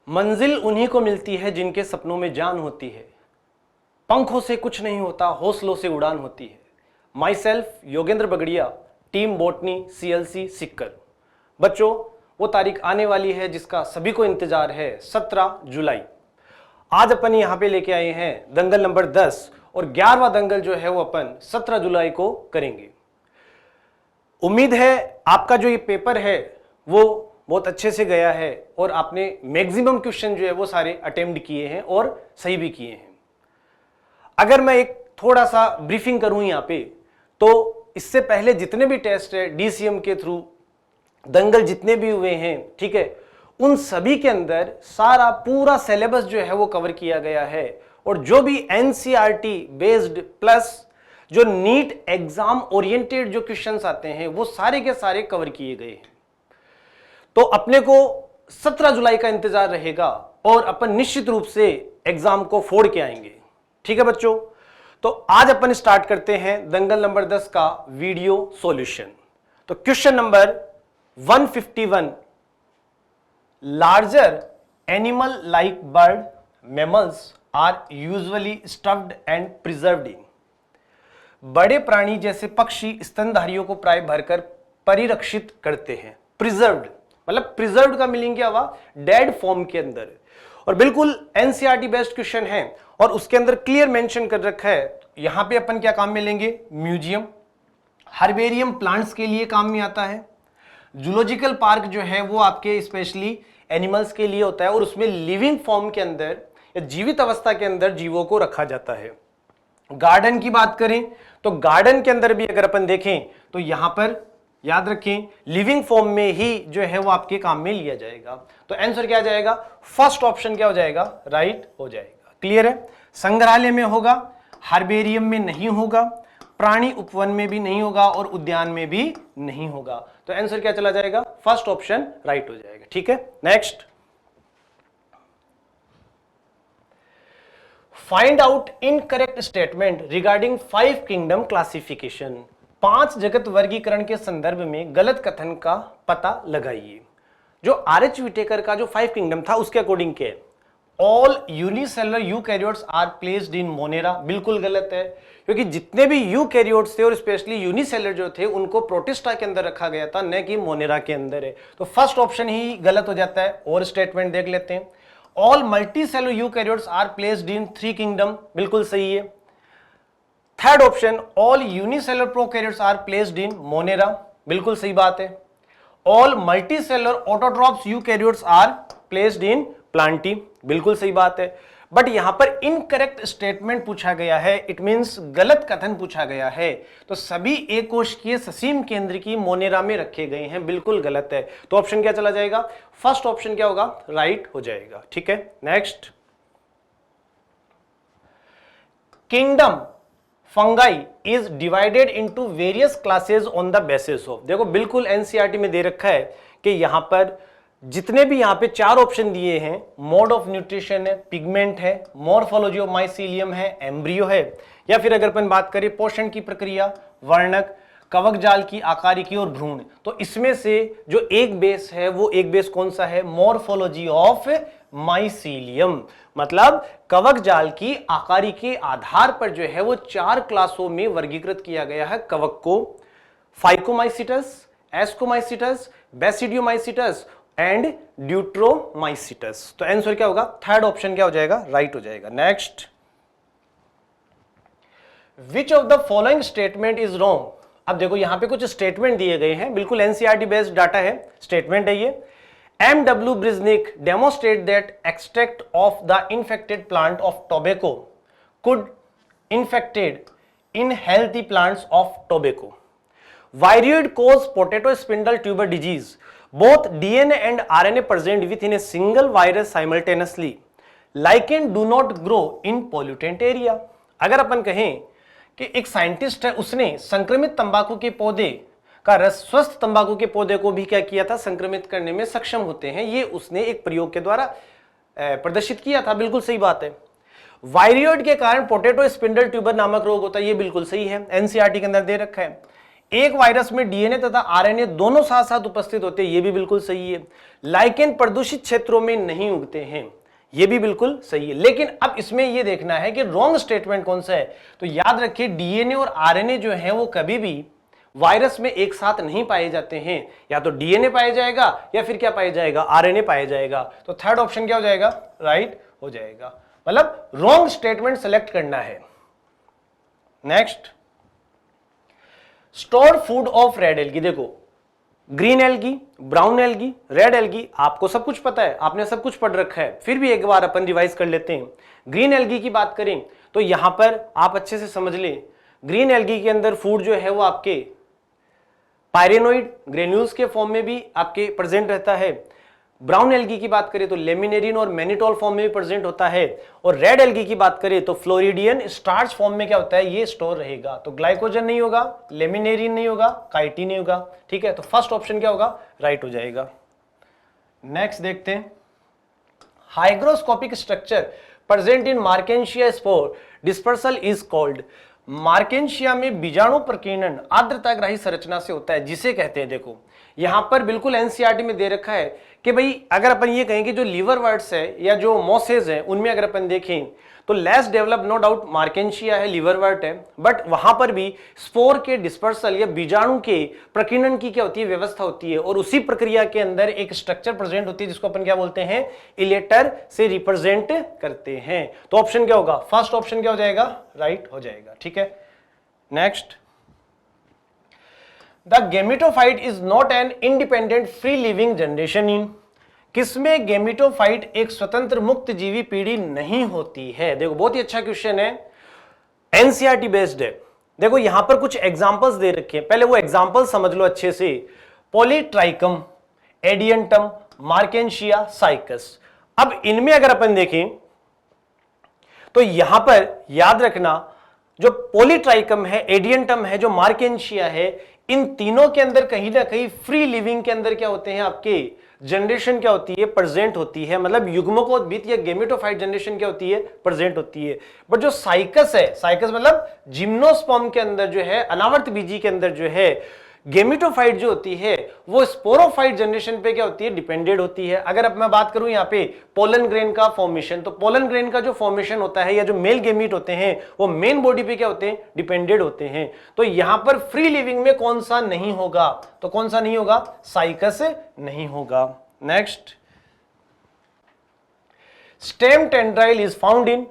मंजिल उन्हीं को मिलती है जिनके सपनों में जान होती है। पंखों से कुछ नहीं होता, हौसलों से उड़ान होती है। Myself Yogendra Bagadia, team botany CLC Sikar. बच्चों, वो तारीख आने वाली है जिसका सभी को इंतजार है, 17 जुलाई। आज अपन यहाँ पे लेके आए हैं दंगल नंबर 10 और 11वां दंगल जो है वो अपन 17 जुलाई को करेंगे। उम्मीद है आपका जो ये पेपर है वो बहुत अच्छे से गया है और आपने मैक्सिमम क्वेश्चन जो है वो सारे अटेम्प्ट किए हैं और सही भी किए हैं। अगर मैं एक थोड़ा सा ब्रीफिंग करूं यहाँ पे, तो इससे पहले जितने भी टेस्ट है DCM के थ्रू दंगल जितने भी हुए हैं, ठीक है, उन सभी के अंदर सारा पूरा सिलेबस जो है वो कवर किया गया है और जो भी NCERT बेस्ड प्लस जो नीट एग्जाम ओरिएंटेड जो क्वेश्चंस आते हैं वो सारे के सारे कवर किए गए हैं। तो अपने को 17 जुलाई का इंतजार रहेगा और अपन निश्चित रूप से एग्जाम को फोड़ के आएंगे। ठीक है बच्चों, तो आज अपन स्टार्ट करते हैं दंगल नंबर 10 का वीडियो सॉल्यूशन। तो question number 151, larger animal like bird mammals are usually stuffed and preserved in. बड़े प्राणी जैसे पक्षी स्तनधारियों को प्राय भरकर परिरक्षित करते हैं। प्रिजर्व्ड मतलब प्रिजर्व्ड का मीनिंग क्या हुआ? डेड फॉर्म के अंदर। और बिल्कुल NCERT बेस्ड क्वेश्चन है और उसके अंदर क्लियर मेंशन कर रखा है। यहां पे अपन क्या काम में लेंगे? म्यूजियम, हर्बेरियम प्लांट्स के लिए काम में आता है। जूलॉजिकल पार्क जो है वो आपके स्पेशली एनिमल्स के लिए होता है और उसमें लिविंग फॉर्म के अंदर या जीवित अवस्था के अंदर जीवों को रखा जाता है। गार्डन की बात करें तो गार्डन के अंदर भी अगर अपन देखें तो यहां पर याद रखें लिविंग फॉर्म में ही जो है वो आपके काम में लिया जाएगा। तो आंसर क्या जाएगा? फर्स्ट ऑप्शन क्या हो जाएगा? राइट हो जाएगा। क्लियर है? संग्रहालय में होगा, हर्बेरियम में नहीं होगा, प्राणी उपवन में भी नहीं होगा और उद्यान में भी नहीं होगा। तो आंसर क्या चला जाएगा? फर्स्ट ऑप्शन राइट हो जाएगा। ठीक है, next, find out incorrect statement regarding 5 kingdom classification. 5 जगत वर्गीकरण के संदर्भ में गलत कथन का पता लगाइए। जो RH विटेकर का जो 5 किंगडम था उसके अकॉर्डिंग क्या है? All unicellular eukaryotes are placed in Monera. बिल्कुल गलत है, क्योंकि जितने भी यूकैरियोट्स थे और स्पेशली यूनिसेलुलर जो थे उनको प्रोटिस्टा के अंदर रखा गया था, न कि मोनेरा के अंदर है। तो फर्स्ट ऑप्शन ही गलत हो जाता है। और स्टेटमेंट देख लेते हैं। All multicellular eukaryotes are placed in 3 kingdom. बिल्कुल सही है। Third option, all unicellular prokaryotes are placed in Monera. बिल्कुल सही बात है। All multicellular autotrophs eukaryotes are placed in Plantae. बिल्कुल सही बात है। बट यहां पर इनकरेक्ट स्टेटमेंट पूछा गया है, इट मींस गलत कथन पूछा गया है। तो सभी एक कोशिकीय ससीम केंद्र की मोनेरा में रखे गए हैं। बिल्कुल गलत है। तो ऑप्शन क्या चला जाएगा? फर्स्ट ऑप्शन क्या होगा? राइट हो जाएगा। ठीक है, next, kingdom fungi is divided into various classes on the basis of. देखो बिल्कुल NCERT में दे रखा है कि यहां पर जितने भी यहां पे 4 ऑप्शन दिए हैं, मोड ऑफ न्यूट्रिशन है, पिगमेंट है, मॉर्फोलॉजी ऑफ माइसीलियम है, एम्ब्रियो है, या फिर अगर अपन बात करें पोषण की प्रक्रिया, वर्णक, कवक जाल की आकारिकी और भ्रूण, तो इसमें से जो एक बेस है वो एक बेस कौन सा है? Morphology of mycelium. मतलब कवक जाल की आकारी के आधार पर जो है वो 4 क्लासों में वर्गीकृत किया गया है कवक को। फाइकोमाइसिटस, एस्कोमाइसिटस, बेसिडियोमाइसिटस एंड ड्यूट्रोमाइसिटस। तो आंसर क्या होगा? थर्ड ऑप्शन क्या हो जाएगा? राइट हो जाएगा। Next, which of the following statement is wrong. अब देखो यहां पे कुछ स्टेटमेंट दिए गए हैं, बिल्कुल NCERT बेस्ड डाटा है, स्टेटमेंट है ये। M.W. Briznik demonstrate that extract of the infected plant of tobacco could infected in healthy plants of tobacco. Viroid cause potato spindle tuber disease. Both DNA and RNA present within a single virus simultaneously. Lichen do not grow in pollutant area. अगर अपन कहें कि एक scientist है, उसने संक्रमित तंबाकू के पौधे का रस स्वस्थ तंबाकू के पौधे को भी क्या किया था? संक्रमित करने में सक्षम होते हैं। ये उसने एक प्रयोग के द्वारा प्रदर्शित किया था। बिल्कुल सही बात है। वायरियोइड के कारण पोटैटो स्पिंडल ट्यूबर नामक रोग होता है, ये बिल्कुल सही है, NCERT के अंदर दे रखा है। एक वायरस में डीएनए तथा आरएनए दोनों साथ साथ उपस्थित होते हैं, ये भी बिल्कुल सही है। लाइकेन प्रदूषित क्षेत्रों में नहीं उगते हैं, ये भी बिल्कुल सही है। लेकिन अब इसमें ये देखना है कि रॉन्ग स्टेटमेंट कौन सा है। तो याद रखिए डीएनए और आरएनए जो है वो कभी भी वायरस में एक साथ नहीं पाए जाते हैं, या तो डीएनए पाया जाएगा या फिर क्या पाया जाएगा, आरएनए पाया जाएगा। तो थर्ड ऑप्शन क्या हो जाएगा, राइट हो जाएगा। मतलब रॉन्ग स्टेटमेंट सेलेक्ट करना है। Next, stored food of red algae. देखो green algae, brown algae, red algae, आपको सब कुछ पता है, आपने सब कुछ पढ़ रखा है, फिर भी एक बार अपन रिवाइज कर लेते हैं। ग्रीन एल्गी की बात करें तो यहां पर आप अच्छे से समझ लें, ग्रीन एल्गी के अंदर फूड जो है वो आपके पायरेनोइड ग्रेन्यूल्स के फॉर्म में भी आपके प्रेजेंट रहता है। ब्राउन एल्गी की बात करें तो लेमिनेरिन और मैनिटोल फॉर्म में भी प्रेजेंट होता है। और रेड एल्गी की बात करें तो फ्लोरिडियन स्टार्च फॉर्म में क्या होता है, ये स्टोर रहेगा। तो ग्लाइकोजन नहीं होगा, लेमिनेरिन नहीं होगा, काइटिन नहीं होगा। ठीक है, तो फर्स्ट ऑप्शन क्या होगा, राइट हो जाएगा। नेक्स्ट देखते हैं, hygroscopic structure present in Marchantia spore dispersal is called. Marchantia में बीजाणु प्रकीर्णन आर्द्रताग्राही संरचना से होता है, जिसे कहते हैं, देखो यहां पर बिल्कुल एनसीईआरटी में दे रखा है कि भाई अगर अपन ये कहें कि जो लीवर वर्ड्स है या जो मॉसेज है उनमें अगर अपन देखें तो less develop no doubt Marchantia है, लीवर वर्ट है, बट वहां पर भी स्पोर के डिस्पर्सल या बीजाणु के प्रकीर्णन की क्या होती है, व्यवस्था होती है। और उसी प्रक्रिया के अंदर एक स्ट्रक्चर प्रेजेंट होती है जिसको अपन क्या बोलते हैं, इलेटर से रिप्रेजेंट करते हैं। तो ऑप्शन क्या होगा, फर्स्ट ऑप्शन क्या हो जाएगा, राइट हो जाएगा। ठीक है, next, the gametophyte is not an independent free living generation in. किसमें गेमेटोफाइट एक स्वतंत्र मुक्त जीवी पीढ़ी नहीं होती है। देखो बहुत ही अच्छा क्वेश्चन है, एनसीईआरटी बेस्ड है। देखो यहां पर कुछ एग्जांपल्स दे रखे हैं, पहले वो एग्जांपल समझ लो अच्छे से। Polytrichum, Adiantum, Marchantia, cycas. अब इनमें अगर अपन देखें तो यहां पर याद रखना, जो पॉलीट्राइकम है, एडियंटम है, जो मार्केंशिया है, इन तीनों के अंदर कहीं ना कहीं फ्री लिविंग के अंदर क्या होते हैं, आपके जनरेशन क्या होती है, प्रेजेंट होती है। मतलब युग्मकोद्भिद या गेमेटोफाइट जनरेशन क्या होती है, प्रेजेंट होती है। बट जो साइकस है, साइकस मतलब जिम्नोस्पर्म के अंदर जो है, अनावर्त बीजी के अंदर जो है गेमेटोफाइट जो होती है वो स्पोरोफाइट जनरेशन पे क्या होती है, डिपेंडेड होती है। अगर अब मैं बात करूं यहाँ पे पोलन ग्रेन का फॉर्मेशन, तो पोलन ग्रेन का जो फॉर्मेशन होता है या जो मेल गेमीट होते हैं वो मेन बॉडी पे क्या होते हैं, डिपेंडेड होते हैं। तो यहां पर फ्री लिविंग में कौन सा नहीं होगा, तो कौन सा नहीं होगा, साइकस नहीं होगा। Next, stem tendril is found in,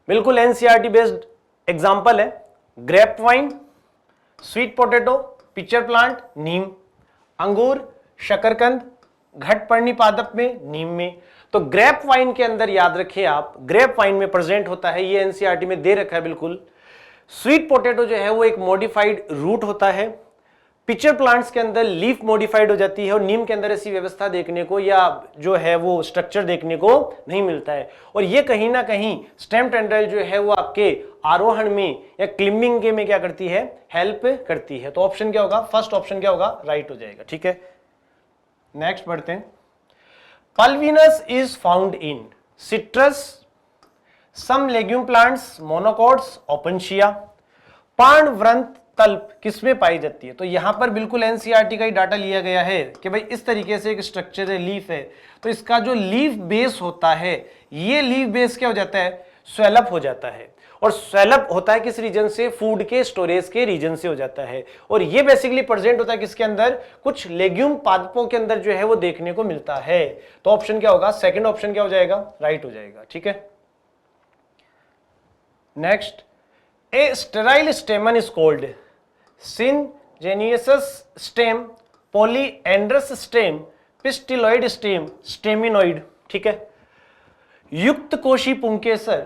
बिल्कुल एनसीईआरटी बेस्ड एग्जांपल है, grape vine, sweet potato, pitcher plant, नीम, अंगूर, शकरकंद, घटपर्णी पादप में, नीम में। तो ग्रेप वाइन के अंदर याद रखिए आप, ग्रेप वाइन में प्रेजेंट होता है, ये एनसीईआरटी में दे रखा है बिल्कुल। स्वीट पोटैटो जो है वो एक मॉडिफाइड रूट होता है। पिचर प्लांट्स के अंदर लीफ मॉडिफाइड हो जाती है, और नीम के अंदर ऐसी व्यवस्था देखने को या जो है वो स्ट्रक्चर देखने को नहीं मिलता है। और ये कहीं ना कहीं स्टेम टेंड्राइल जो है वो आपके आरोहण में या क्लिम्बिंग के में क्या करती है, हेल्प करती है। तो ऑप्शन क्या होगा, फर्स्ट ऑप्शन क्या होगा, राइट हो जाएगा। ठीक है, नेक्स्ट बढ़ते हैं। Pulvinus is found in citrus, some legume plants, monocots, Opuntia. पर्णवृंत तल्प किसमें पाई जाती है, तो यहां पर बिल्कुल एनसीईआरटी का ही डाटा लिया गया है कि भाई इस तरीके से एक स्ट्रक्चर है, लीफ है, तो इसका जो लीफ बेस होता है, ये लीफ बेस क्या हो जाता है, स्वेलअप हो जाता है। और स्वेलअप होता है किस रीजन से, फूड के स्टोरेज के रीजन से हो जाता है। और ये बेसिकली प्रेजेंट होता है किसके अंदर, कुछ लेग्यूम पादपों के अंदर जो है वो देखने को मिलता है। तो ऑप्शन क्या होगा, सेकंड ऑप्शन क्या हो जाएगा, राइट हो जाएगा। ठीक है, next, a sterile stamen is called syngenesious stem, polyandrous stem, pistillode stem, staminode. ठीक है, युक्त कोशी पुंकेसर,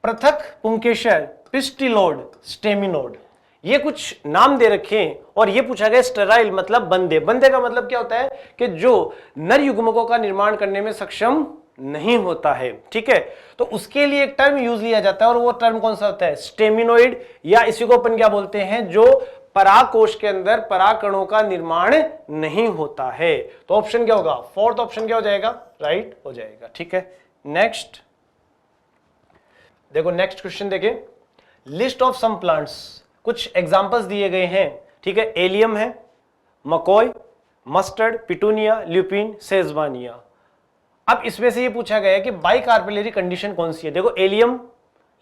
पृथक पुंकेसर, पिस्टिलोड, स्टेमिनोड, ये कुछ नाम दे रखे हैं। और ये पूछा गया स्टेराइल मतलब बंदे। बंदे का मतलब क्या होता है कि जो नर युग्मकों का निर्माण करने में सक्षम नहीं होता है। ठीक है, तो उसके लिए एक टर्म यूज लिया जाता है, और वो टर्म कौन सा होता है, स्टेमिनोइड, या इसी को अपन क्या बोलते हैं, जो परागकोश के अंदर परागकणों का निर्माण नहीं होता है। तो ऑप्शन क्या होगा, फोर्थ ऑप्शन क्या हो जाएगा, राइट हो जाएगा। ठीक है, नेक्स्ट देखो, नेक्स्ट क्वेश्चन देखें, लिस्ट ऑफ सम प्लांट्स, कुछ एग्जांपल्स दिए गए हैं ठीक है, एलियम है, मकॉय, मस्टर्ड, पिटूनिया, ल्यूपिन, सेजवानिया। अब इसमें से ये पूछा गया है कि बाइकार्पेलरी कंडीशन कौन सी है। देखो एलियम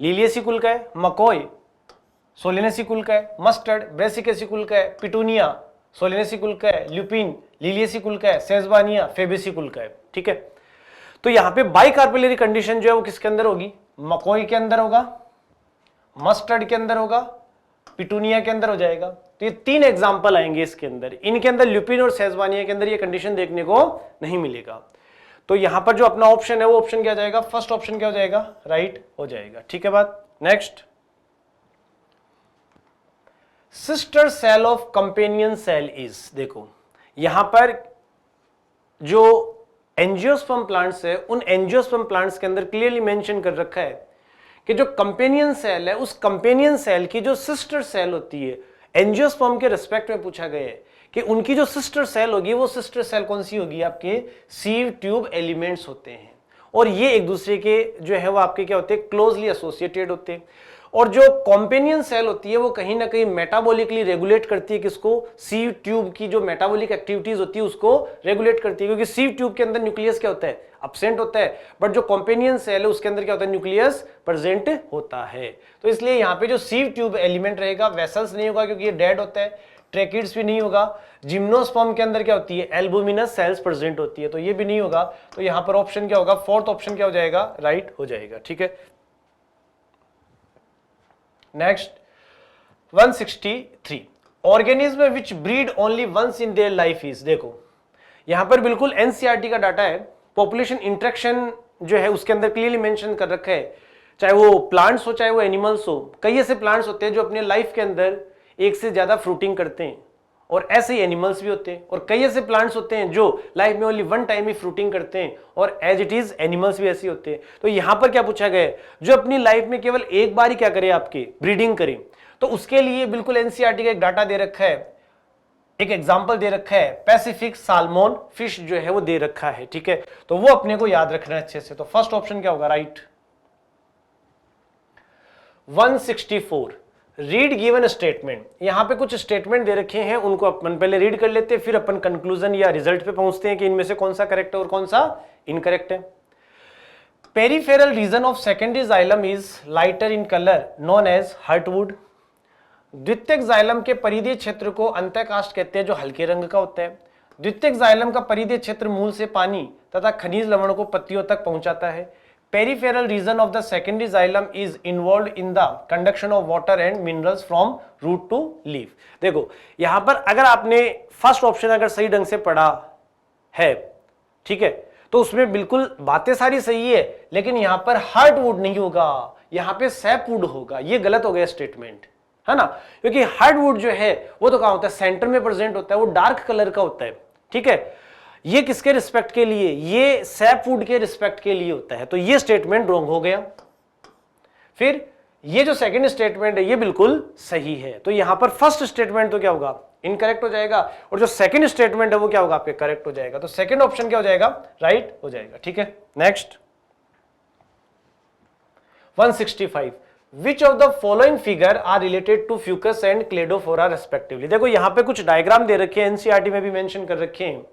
लीलियसी कुल का है, मकॉय सोलेनेसी कुल का है, मस्टर्ड ब्रेसिकेसी कुल का है, पिटूनिया सोलेनेसी कुल का है, ल्यूपिन लीलियसी कुल का है, सेजवानिया फेबेसी कुल का है। ठीक है, तो यहां पे बाइकार्पेलरी कंडीशन जो है वो किसके अंदर होगी, मकॉय के अंदर होगा, मस्टर्ड के अंदर होगा, पिटूनिया के अंदर हो जाएगा। तो ये 3 एग्जांपल आएंगे इसके अंदर, इनके अंदर ल्यूपिन और सेजवानिया के अंदर ये कंडीशन देखने को नहीं मिलेगा। तो यहां पर जो अपना ऑप्शन है वो ऑप्शन क्या हो जाएगा, फर्स्ट ऑप्शन क्या हो जाएगा, राइट हो जाएगा। ठीक है बात, next, sister cell of companion cell is, देखो यहां पर जो एंजियोस्पर्म प्लांट्स है उन एंजियोस्पर्म प्लांट्स के अंदर क्लियरली मेंशन कर रखा है कि जो कंपेनियन सेल है उस कंपेनियन सेल की जो सिस्टर सेल होती है, एंजियोस्पर्म के रिस्पेक्ट में पूछा गया है कि उनकी जो सिस्टर सेल होगी वो सिस्टर सेल कौन सी होगी, आपके सीव ट्यूब एलिमेंट्स होते हैं और ये एक दूसरे के जो है वो आपके क्या होते हैं, क्लोजली एसोसिएटेड होते हैं। और जो कॉम्पेनियन सेल होती है वो कहीं ना कहीं मेटाबॉलिकली रेगुलेट करती है किसको, सीव ट्यूब की जो मेटाबॉलिक एक्टिविटीज होती है उसको रेगुलेट करती है, क्योंकि सीव ट्यूब के अंदर न्यूक्लियस क्या होता है, अब्सेंट होता है, बट जो कॉम्पेनियन सेल है उसके अंदर क्या होता है, न्यूक्लियस प्रेजेंट होता है। तो इसलिए यहाँ पे जो सीव ट्यूब एलिमेंट रहेगा, वेसल्स नहीं होगा क्योंकि ये डेड होता है, ट्रैकिड्स भी नहीं होगा, जिम्नोस्पर्म के अंदर क्या होती है, एल्बुमिनस सेल्स प्रेजेंट होती है, तो ये भी नहीं होगा। तो यहां पर ऑप्शन क्या होगा, फोर्थ ऑप्शन क्या हो जाएगा, राइट हो जाएगा। ठीक है, next 163, organism which breed only once in their life is, देखो यहां पर बिल्कुल एनसीईआरटी का डाटा है, पॉपुलेशन इंटरेक्शन जो है उसके अंदर क्लियरली मेंशन कर रखा है, चाहे वो प्लांट्स हो चाहे वो एनिमल्स हो। कई ऐसे प्लांट्स होते हैं जो अपने लाइफ के अंदर एक से ज्यादा फ्रूटिंग करते हैं और ऐसे ही एनिमल्स भी होते हैं, और कई ऐसे प्लांट्स होते हैं जो लाइफ में ओनली वन टाइम ही फ्रूटिंग करते हैं और एज इट इज एनिमल्स भी ऐसे होते हैं। तो यहां पर क्या पूछा गया है, जो अपनी लाइफ में केवल एक बार ही क्या करे, आपकी ब्रीडिंग करे, तो उसके लिए बिल्कुल एनसीईआरटी का एक डाटा दे रखा है, एक एग्जाम्पल दे रखा है, पैसिफिक साल्मोन फिश जो है वो दे रखा है। ठीक है, तो वो अपने को याद रखना है अच्छे से। तो फर्स्ट ऑप्शन क्या होगा, राइट। 164, रीड गिवन स्टेटमेंट, यहां पे कुछ स्टेटमेंट दे रखे हैं, उनको अपन पहले रीड कर लेते हैं, फिर अपन कंक्लूजन या रिजल्ट पे पहुंचते हैं कि इनमें से कौन सा करेक्ट है और कौन सा इनकरेक्ट है। Peripheral region of secondary xylem is lighter in colour known as heartwood. द्वितीयक जाइलम के परिधीय क्षेत्र को अंतःकाष्ठ कहते हैं जो हल्के रंग का होता है। द्वितीयक जाइलम का परिधीय क्षेत्र मूल से पानी तथा खनिज लवणों को पत्तियों तक पहुंचाता है। Peripheral region of the secondary xylem is involved in the conduction of water and minerals from root to leaf। देखो यहां पर अगर आपने फर्स्ट ऑप्शन अगर सही ढंग से पढ़ा है, ठीक है, तो उसमें बिल्कुल बातें सारी सही है, लेकिन यहां पर हार्डवुड नहीं होगा, यहां पे सैपवुड होगा। ये गलत हो गया स्टेटमेंट, है ना, क्योंकि हार्डवुड जो है वो तो कहां होता है, सेंटर में प्रेजेंट होता है, वो डार्क कलर का होता है। ठीक है, ये किसके रिस्पेक्ट के लिए, ये सैपवुड के रिस्पेक्ट के लिए होता है, तो ये स्टेटमेंट रॉन्ग हो गया। फिर ये जो सेकंड स्टेटमेंट है ये बिल्कुल सही है, तो यहां पर फर्स्ट स्टेटमेंट तो क्या होगा, इनकरेक्ट हो जाएगा, और जो सेकंड स्टेटमेंट है वो क्या होगा, आपके करेक्ट हो जाएगा। तो सेकंड ऑप्शन क्या हो जाएगा, राइट हो जाएगा। ठीक है, next 165, which of the following figure are related to Fucus and Cladophora respectively. देखो यहां पे कुछ डायग्राम दे रखे हैं, एनसीईआरटी में भी मेंशन कर रखे हैं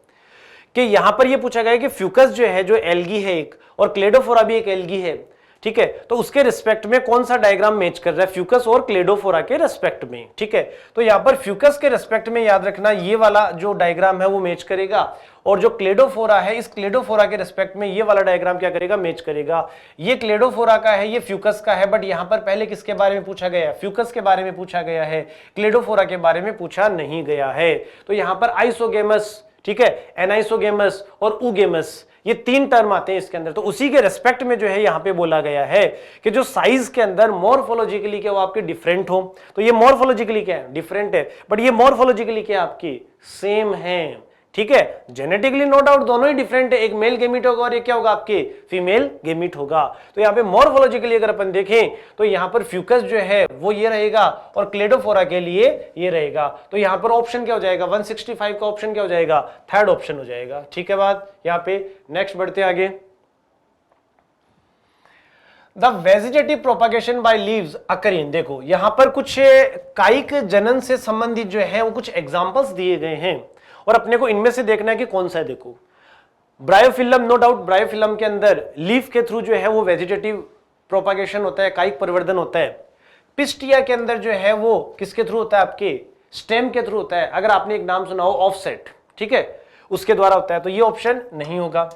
कि यहां पर यह पूछा गया कि फ्यूकस जो है, जो एल्गी है एक, और क्लेडोफोरा भी एक एल्गी है। ठीक है, तो उसके रिस्पेक्ट में कौन सा डायग्राम मैच कर रहा है, फ्यूकस और क्लेडोफोरा के रिस्पेक्ट में। ठीक है, तो यहां पर फ्यूकस के रिस्पेक्ट में याद रखना ये वाला जो डायग्राम है वो मैच करेगा, और जो क्लेडोफोरा है इस क्लेडोफोरा के रिस्पेक्ट में ये वाला डायग्राम क्या करेगा, मैच करेगा। ये क्लेडोफोरा का है, ये फ्यूकस का है, बट यहां पर पहले किसके बारे में पूछा गया है, फ्यूकस के बारे में पूछा गया है, क्लेडोफोरा के बारे में पूछा नहीं गया है। तो यहां पर आइसोगेमस, ठीक है, एनाइसोगेमस और ऊगेमस, ये 3 टर्म आते हैं इसके अंदर, तो उसी के रेस्पेक्ट में जो है यहां पे बोला गया है कि जो साइज के अंदर मॉर्फोलॉजिकली क्या वो आपके डिफरेंट हो। तो ये मॉर्फोलॉजिकली क्या है, डिफरेंट है, बट ये मॉर्फोलॉजिकली क्या आपकी सेम है। ठीक है, जेनेटिकली नो डाउट दोनों ही डिफरेंट है, एक मेल गेमीट होगा और ये क्या होगा, आपके फीमेल गेमीट होगा। तो यहाँ पे मॉर्फोलॉजिकली अगर अपन देखें तो यहाँ पर फ्यूकस जो है वो ये रहेगा और क्लेडोफोरा के लिए ये रहेगा। तो यहाँ पर ऑप्शन क्या हो जाएगा, 165 का ऑप्शन क्या हो जाएगा, थर्ड ऑप्शन हो जाएगा। ठीक है बात, यहाँ पे नेक्स्ट बढ़ते आगे। The vegetative propagation by leaves occur in, देखो यहां पर कुछ कायिक जनन से संबंधित जो है वो कुछ एग्जांपल्स दिए गए हैं और अपने को इनमें से देखना है कि कौन सा है। देखो ब्रायोफिलम, नो डाउट ब्रायोफिलम के अंदर लीफ के थ्रू जो है वो वेजिटेटिव प्रोपागेशन होता है, कायिक परिवर्धन होता है। पिस्टिया के अंदर जो है वो किसके थ्रू होता है, आपके स्टेम के थ्रू होता है। अगर आपने एक नाम सुना हो ऑफसेट, ठीक है, उसके द्वारा होता है, तो ये ऑप्शन नहीं होगा।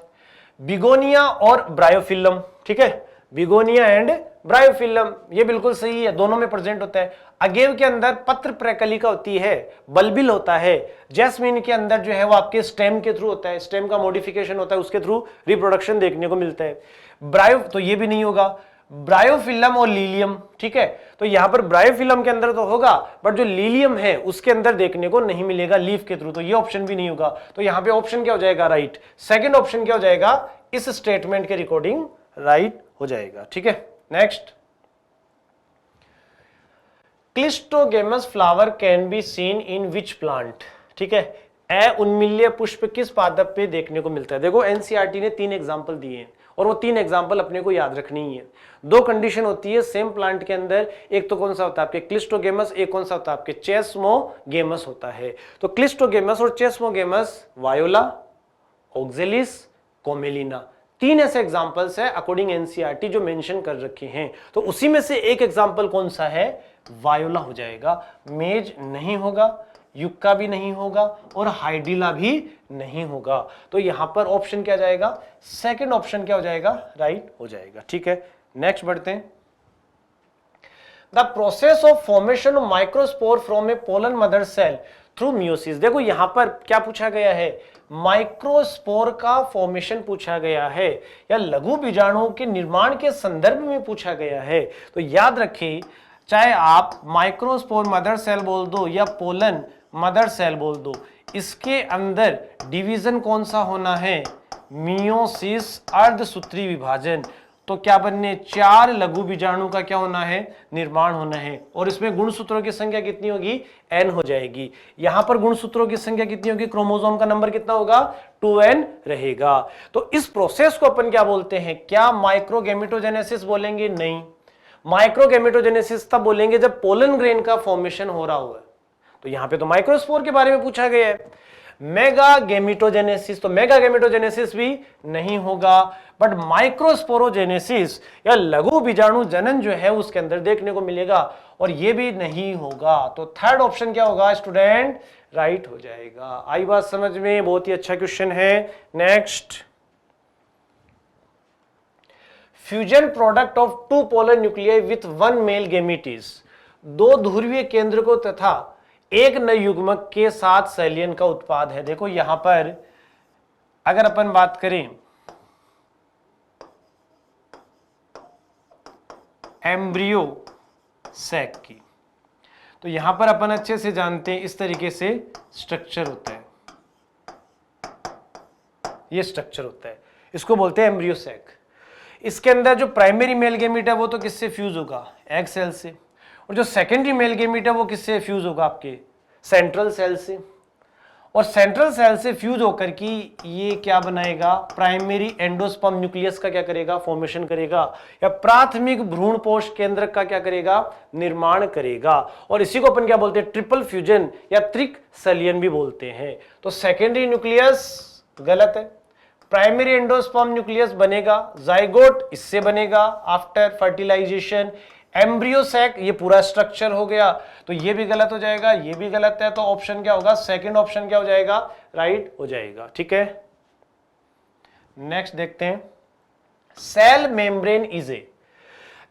बिगोनिया और ब्रायोफिलम, ठीक है, बिगोनिया एंड ब्रायोफिलम, ये बिल्कुल सही है, दोनों में प्रेजेंट होता है। अगेव के अंदर पत्र प्रकलिका होती है, बल्बिल होता है। जैस्मीन के अंदर जो है वो आपके स्टेम के थ्रू होता है, स्टेम का मॉडिफिकेशन होता है, उसके थ्रू रिप्रोडक्शन देखने को मिलता है। ब्रायो, तो ये भी नहीं होगा। ब्रायोफिलम और लीलियम, ठीक है, तो यहां पर ब्रायोफिलम के अंदर तो होगा, बट जो लीलियम है उसके अंदर देखने को नहीं मिलेगा लीफ के थ्रू, तो ये ऑप्शन भी नहीं होगा। तो यहां पे ऑप्शन क्या हो जाएगा, राइट। सेकंड ऑप्शन क्या हो जाएगा, इस स्टेटमेंट के रिकॉर्डिंग राइट हो जाएगा, ठीक है। Next, cleistogamous flower can be seen in which plant, ठीक है, उन्मील्य पुष्प किस पादप पे देखने को मिलता है। देखो एनसीईआरटी ने 3 एग्जांपल दिए हैं और वो 3 एग्जांपल अपने को याद रखनी ही है। 2 कंडीशन होती है सेम प्लांट के अंदर, एक तो कौन सा होता है आपके क्लिस्टोगेमस, एक कौन सा होता है आपके चेस्मोगेमस होता है। तो क्लिस्टोगेमस और चेस्मोगेमस, वायोला, ऑक्जेलिस, कोमेलिना, 3 ऐसे एग्जांपल्स है अकॉर्डिंग एनसीईआरटी जो मेंशन कर रखे हैं। तो उसी में से एक एग्जांपल कौन सा है, वायोला हो जाएगा। मेज नहीं होगा, युक्का भी नहीं होगा और हाइडिला भी नहीं होगा। तो यहां पर ऑप्शन क्या जाएगा, सेकंड ऑप्शन क्या हो जाएगा, राइट हो जाएगा, ठीक है। नेक्स्ट बढ़ते हैं। The process of formation of microspore from a pollen mother cell through meiosis. देखो यहां पर क्या पूछा गया है, माइक्रोस्पोर का फॉर्मेशन पूछा गया है या लघु बीजाणुओं के निर्माण के संदर्भ में पूछा गया है। तो याद रखें, चाहे आप माइक्रोस्पोर मदर सेल बोल दो या पोलन मदर सेल बोल दो, इसके अंदर डिवीजन कौन सा होना है, मियोसिस, अर्धसूत्री विभाजन। तो क्या बनने, 4 लघु बीजाणु का क्या होना है, निर्माण होना है। और इसमें गुणसूत्रों की संख्या कितनी होगी, n हो जाएगी। यहां पर गुणसूत्रों की संख्या कितनी होगी, क्रोमोसोम का नंबर कितना होगा, 2n रहेगा। तो इस प्रोसेस को अपन क्या बोलते हैं, क्या माइक्रोगेमेटोजेनेसिस बोलेंगे, नहीं, माइक्रोगेमेटोजेनेसिस तब बोलेंगे जब पोलन ग्रेन का फॉर्मेशन हो रहा हो। तो यहां पे तो माइक्रोस्पोर के बारे में पूछा गया है। मेगा गेमिटोजेनेसिस, तो मेगा गेमिटोजेनेसिस भी नहीं होगा, बट माइक्रोस्पोरोजेनेसिस या लघु बीजाणु जनन जो है उसके अंदर देखने को मिलेगा और ये भी नहीं होगा। तो थर्ड ऑप्शन क्या होगा स्टूडेंट, राइट हो जाएगा। आई बात समझ में, बहुत ही अच्छा क्वेश्चन है। Next, fusion product of 2 polar nuclei with 1 male gametes, 2 ध्रुवीय केंद्र को तथा एक नए युग्मक के साथ सैलियन का उत्पाद है। देखो यहां पर अगर अपन बात करें एम्ब्रियो सैक की, तो यहां पर अपन अच्छे से जानते हैं इस तरीके से स्ट्रक्चर होता है, ये स्ट्रक्चर होता है, इसको बोलते हैं एम्ब्रियो सैक। इसके अंदर जो प्राइमरी मेल गेमीट है वो तो किससे फ्यूज होगा, एग सेल से, और जो सेकेंडरी मेल गेमीट है वो किससे फ्यूज होगा, आपके सेंट्रल सेल से। और सेंट्रल सेल से फ्यूज होकर की ये क्या बनाएगा, प्राइमरी एंडोस्पर्म न्यूक्लियस का क्या करेगा, फॉर्मेशन करेगा, या प्राथमिक भ्रूणपोष केंद्र का क्या करेगा, निर्माण करेगा। और इसी को अपन क्या बोलते हैं, ट्रिपल फ्यूजन या त्रिक सलियन भी बोलते हैं। तो सेकेंडरी न्यूक्लियस गलत है, प्राइमरी एंडोस्पर्म न्यूक्लियस बनेगा, जाइगोट इससे बनेगा आफ्टर फर्टिलाइजेशन, एम्ब्रियो सैक ये पूरा स्ट्रक्चर हो गया, तो ये भी गलत हो जाएगा, ये भी गलत है। तो ऑप्शन क्या होगा, सेकंड ऑप्शन क्या हो जाएगा, राइट हो जाएगा, ठीक है। नेक्स्ट देखते हैं, सेल मेम्ब्रेन इज ए,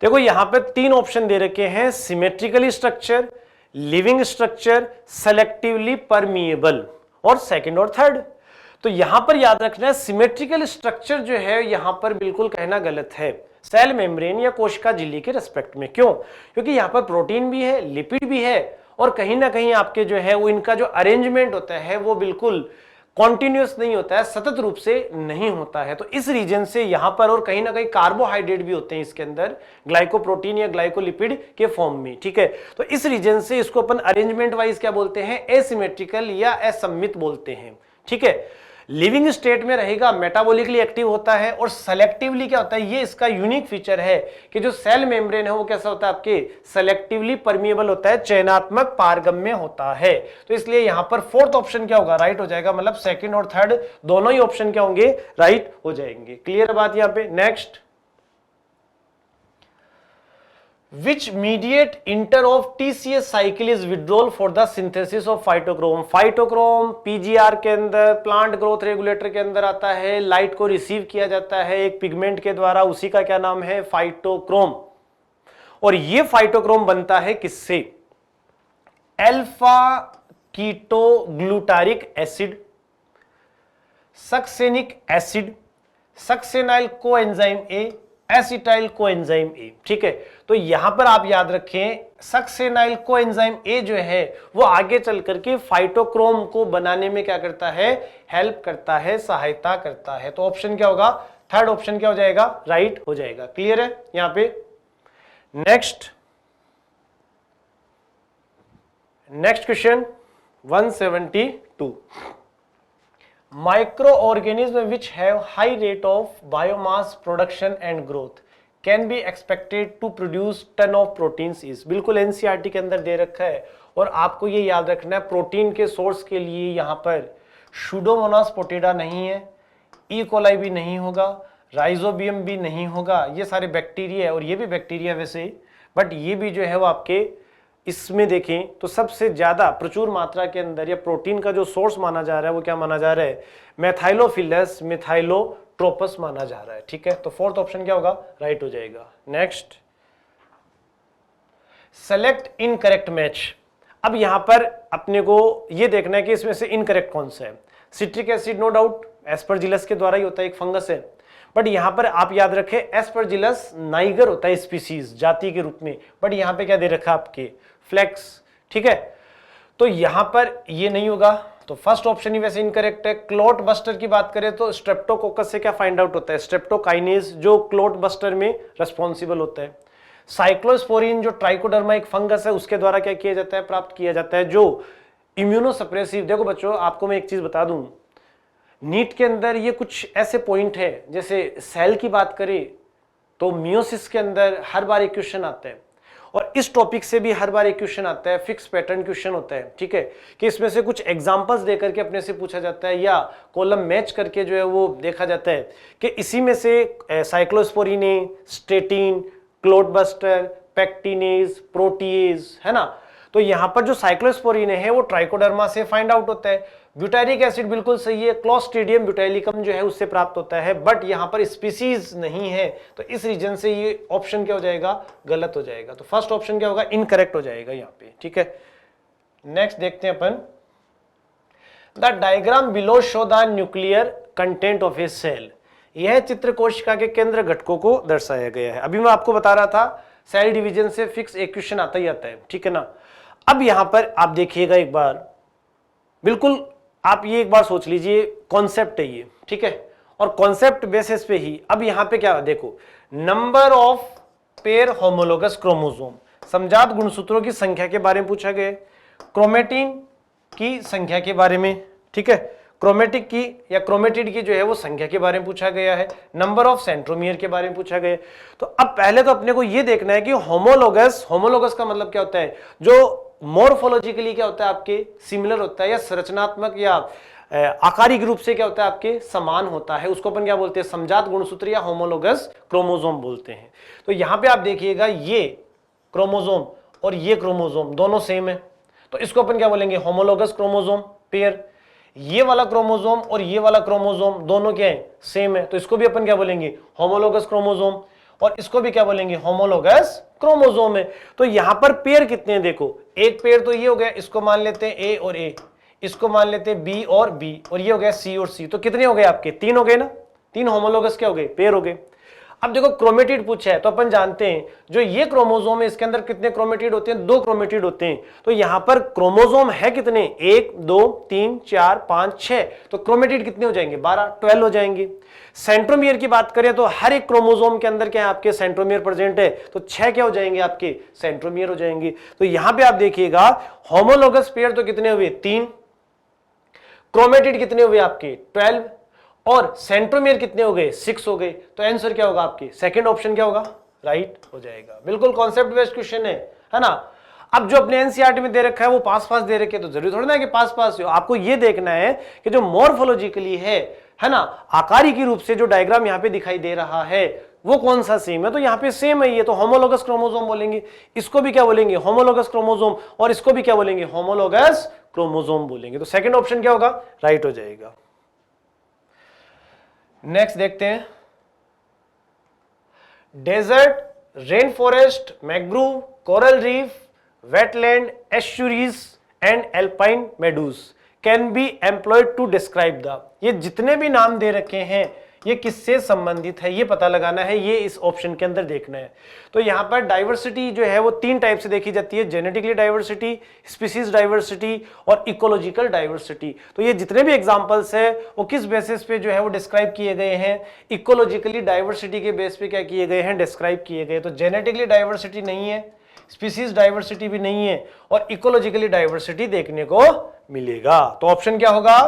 देखो यहां पे 3 ऑप्शन दे रखे हैं, symmetrically structure, living structure, selectively permeable, और सेकंड और थर्ड। तो यहां पर याद रखना है सिमेट्रिकल स्ट्रक्चर जो है यहां पर बिल्कुल कहना गलत है सेल मेम्ब्रेन या कोशिका झिल्ली के रेस्पेक्ट में। क्यों, क्योंकि यहां पर प्रोटीन भी है, लिपिड भी है, और कहीं ना कहीं आपके जो है वो इनका जो अरेंजमेंट होता है वो बिल्कुल कॉन्टिन्यूअस नहीं होता है, सतत रूप से नहीं होता है। तो इस रीजन से यहां पर, और कहीं ना कहीं कार्बोहाइड्रेट भी होते हैं इसके अंदर, ग्लाइकोप्रोटीन या ग्लाइकोलिपिड के फॉर्म में, ठीक है। तो इस रीजन से इसको अपन अरेंजमेंट वाइज क्या बोलते हैं, एसिमेट्रिकल या असममित बोलते हैं, ठीक है। लिविंग स्टेट में रहेगा, मेटाबॉलिकली एक्टिव होता है, और सेलेक्टिवली क्या होता है, ये इसका यूनिक फीचर है कि जो सेल मेम्ब्रेन है वो कैसा होता है आपके, सेलेक्टिवली परमिएबल होता है, चयनात्मक पारगम्य होता है। तो इसलिए यहां पर फोर्थ ऑप्शन क्या होगा, राइट हो जाएगा, मतलब सेकंड और थर्ड दोनों ही ऑप्शन क्या होंगे, राइट हो जाएंगे। क्लियर बात यहां पे। Next, Which mediate inter of TCS cycle is withdrawal for the synthesis of phytochrome? phytochrome PGR के अंदर, प्लांट ग्रोथ रेगुलेटर के अंदर आता है, लाइट को रिसीव किया जाता है एक पिगमेंट के द्वारा, उसी का क्या नाम है, फाइटोक्रोम। और ये फाइटोक्रोम बनता है किससे, alpha ketoglutaric acid, succinic acid, succinyl coenzyme A, acetyl coenzyme A. ठीक है, तो यहां पर आप याद रखें सक्सेनाइल कोएंजाइम ए जो है वो आगे चल करके फाइटोक्रोम को बनाने में क्या करता है, हेल्प करता है, सहायता करता है। तो ऑप्शन क्या होगा, थर्ड ऑप्शन क्या हो जाएगा, राइट हो जाएगा। क्लियर है यहां पे। Next question 172, microorganisms which have high rate of biomass production and growth can be expected to produce ton of proteins is। बिल्कुल एनसीईआरटी के अंदर दे रखा है, और आपको ये याद रखना है प्रोटीन के सोर्स के लिए यहां पर सुडोमोनास पोटेटा नहीं है, ई कोलाई भी नहीं होगा, राइजोबियम भी नहीं होगा, ये सारे बैक्टीरिया है, और ये भी बैक्टीरिया वैसे, बट ये भी जो है वो आपके इसमें देखें तो सबसे ज्यादा प्रचुर मात्रा के अंदर या प्रोटीन का जो सोर्स माना जा रहा है वो क्या माना जा रहा है, मेथाइलोफिलस मिथाइलोट्रोपस माना जा रहा है। ठीक है, तो फोर्थ ऑप्शन क्या होगा, राइट हो जाएगा। Next, select incorrect match. अब यहां पर अपने को ये देखना है कि इसमें से इनकरेक्ट कौन सा है। Citric acid no doubt Aspergillus के द्वारा ही होता है, एक फंगस है, बट यहां पर आप याद रखें एस्परजिलस नाइगर होता है स्पीसीज, जाति के रूप में, बट यहां पे क्या दे रखा आपके, फ्लेक्स। ठीक है, तो यहां पर ये नहीं होगा, तो फर्स्ट ऑप्शन ही वैसे इनकरेक्ट है। क्लोट बस्टर की बात करें तो स्ट्रेप्टोकोकस से क्या फाइंड आउट होता है, स्ट्रेप्टोकाइनेज, जो क्लोट बस्टर में रेस्पॉन्सिबल होता है। साइक्लोस्पोरिन जो ट्राइकोडर्मा एक फंगस है उसके द्वारा क्या किया जाता है, प्राप्त किया जाता है, जो इम्यूनोसप्रेसिव। देखो बच्चों आपको मैं एक चीज बता दूं, नीट के अंदर ये कुछ ऐसे पॉइंट है, जैसे सेल की बात करें तो मियोसिस के अंदर हर बार एक क्वेश्चन आता है, और इस टॉपिक से भी हर बार एक क्वेश्चन आता है, फिक्स पैटर्न क्वेश्चन होता है। ठीक है, कि इसमें से कुछ एग्जांपल्स देकर के अपने से पूछा जाता है, या कॉलम मैच करके जो है वो देखा जाता है कि इसी में से साइक्लोस्पोरिन, स्टेटिन, क्लोटबस्टर, पैक्टिनेज, प्रोटीएज, है ना। तो यहां पर जो साइक्लोस्पोरिन है वो ट्राइकोडर्मा से फाइंड आउट होता है। ब्यूटारिक एसिड बिल्कुल सही है, क्लोस्ट्रीडियम ब्यूटाइलिकम जो है उससे प्राप्त होता है, बट यहां पर स्पीसीज नहीं है, तो इस रीजन से ये ऑप्शन क्या हो जाएगा, गलत हो जाएगा। तो फर्स्ट ऑप्शन क्या होगा, इनकरेक्ट हो जाएगा यहां पे। ठीक है, नेक्स्ट देखते हैं अपन, the diagram below show the nuclear content of a cell. यह चित्र कोशिका के केंद्र घटकों को दर्शाया गया है। अभी मैं आपको बता रहा था सेल डिवीजन से फिक्स एक क्वेश्चन आता ही आता है, ठीक है ना। अब यहां पर आप देखिएगा एक बार, बिल्कुल आप ये एक बार सोच लीजिए, कॉन्सेप्ट है ये, ठीक है, और कॉन्सेप्ट बेसिस पे ही अब यहां पे क्या देखो, number of pair homologous chromosome, समजात गुणसूत्रों की संख्या के बारे में पूछा गया, क्रोमेटिन की संख्या के बारे में, ठीक है, क्रोमेटिक की या क्रोमेटिड की जो है वो संख्या के बारे में पूछा गया है, नंबर ऑफ सेंट्रोमियर के बारे में पूछा गया। तो अब पहले तो अपने को ये देखना है कि होमोलोगस, होमोलोगस का मतलब क्या होता है, जो मॉर्फोलॉजिकली क्या होता है आपके सिमिलर होता है, या संरचनात्मक या आकारिक रूप से क्या होता है आपके समान होता है, उसको अपन क्या बोलते हैं, समजात गुणसूत्र या होमोलोगस क्रोमोसोम बोलते हैं। तो यहां पे आप देखिएगा ये क्रोमोसोम और ये क्रोमोसोम दोनों सेम है, तो इसको अपन क्या बोलेंगे, होमोलोगस क्रोमोसोम पेयर। ये वाला क्रोमोसोम और ये वाला क्रोमोसोम दोनों क्या है, सेम है, तो इसको भी अपन क्या बोलेंगे, होमोलोगस क्रोमोसोम, और इसको भी क्या बोलेंगे, होमोलोगस क्रोमोसोम है। तो यहां पर पेयर कितने हैं देखो, एक पेयर तो ये हो गया, इसको मान लेते हैं ए और ए, इसको मान लेते हैं बी और बी, और ये हो गया सी और सी, तो कितने हो गए आपके, तीन हो गए ना, तीन होमोलोगस क्या हो गए, पेयर हो गए। अब देखो क्रोमेटिड पूछा है, तो अपन जानते हैं जो ये क्रोमोसोम है इसके अंदर कितने क्रोमेटिड होते हैं, दो क्रोमेटिड होते हैं। तो यहां पर क्रोमोसोम है कितने, 1 2 3 4 5 6, तो क्रोमेटिड कितने हो जाएंगे, 12 12 हो जाएंगे। सेंट्रोमियर की बात करें तो हर एक क्रोमोसोम के अंदर क्या है आपके सेंट्रोमियर प्रेजेंट है, तो 6 क्या हो जाएंगे आपके, सेंट्रोमियर हो जाएंगे। तो यहां पे आप देखिएगा होमोलोगस पेयर तो कितने हुए, 3, क्रोमेटिड कितने हुए आपके 12, और सेंट्रोमियर कितने हो गए 6 हो गए। तो आंसर क्या होगा आपके सेकंड ऑप्शन क्या होगा, राइट हो जाएगा। बिल्कुल कॉन्सेप्ट बेस्ड क्वेश्चन है ना। अब जो अपने एनसीईआरटी में दे रखा है वो पास पास दे रखे, तो जरूरी थोड़ी ना कि पास पास हो, आपको ये देखना है कि जो मॉर्फोलॉजिकली है ना, आकारिकी रूप से जो डायग्राम यहाँ पे दिखाई दे रहा है वो कौन सा सेम है। तो यहाँ पे सेम है ये, तो होमोलोगस क्रोमोसोम बोलेंगे, इसको भी क्या बोलेंगे होमोलोगस क्रोमोसोम, और इसको भी क्या बोलेंगे होमोलोगस क्रोमोसोम बोलेंगे। तो सेकंड ऑप्शन क्या होगा, राइट हो जाएगा। नेक्स्ट देखते हैं, desert, rain forest, mangrove, coral reef, wetland, estuaries and alpine meadows can be employed to describe the, ये जितने भी नाम दे रखे हैं ये किससे संबंधित है ये पता लगाना है, ये इस ऑप्शन के अंदर देखना है। तो यहां पर डाइवर्सिटी जो है वो 3 टाइप से देखी जाती है, जेनेटिकली डाइवर्सिटी, स्पीसीज डाइवर्सिटी और इकोलॉजिकल डाइवर्सिटी। तो ये जितने भी एग्जांपल्स है वो किस बेसिस पे जो है वो डिस्क्राइब किए गए हैं, इकोलॉजिकली डाइवर्सिटी के बेस पे क्या किए गए हैं, डिस्क्राइब किए गए। तो जेनेटिकली डाइवर्सिटी नहीं है, स्पीसीज डाइवर्सिटी भी नहीं है, और इकोलॉजिकली डाइवर्सिटी देखने को मिलेगा। तो ऑप्शन क्या होगा,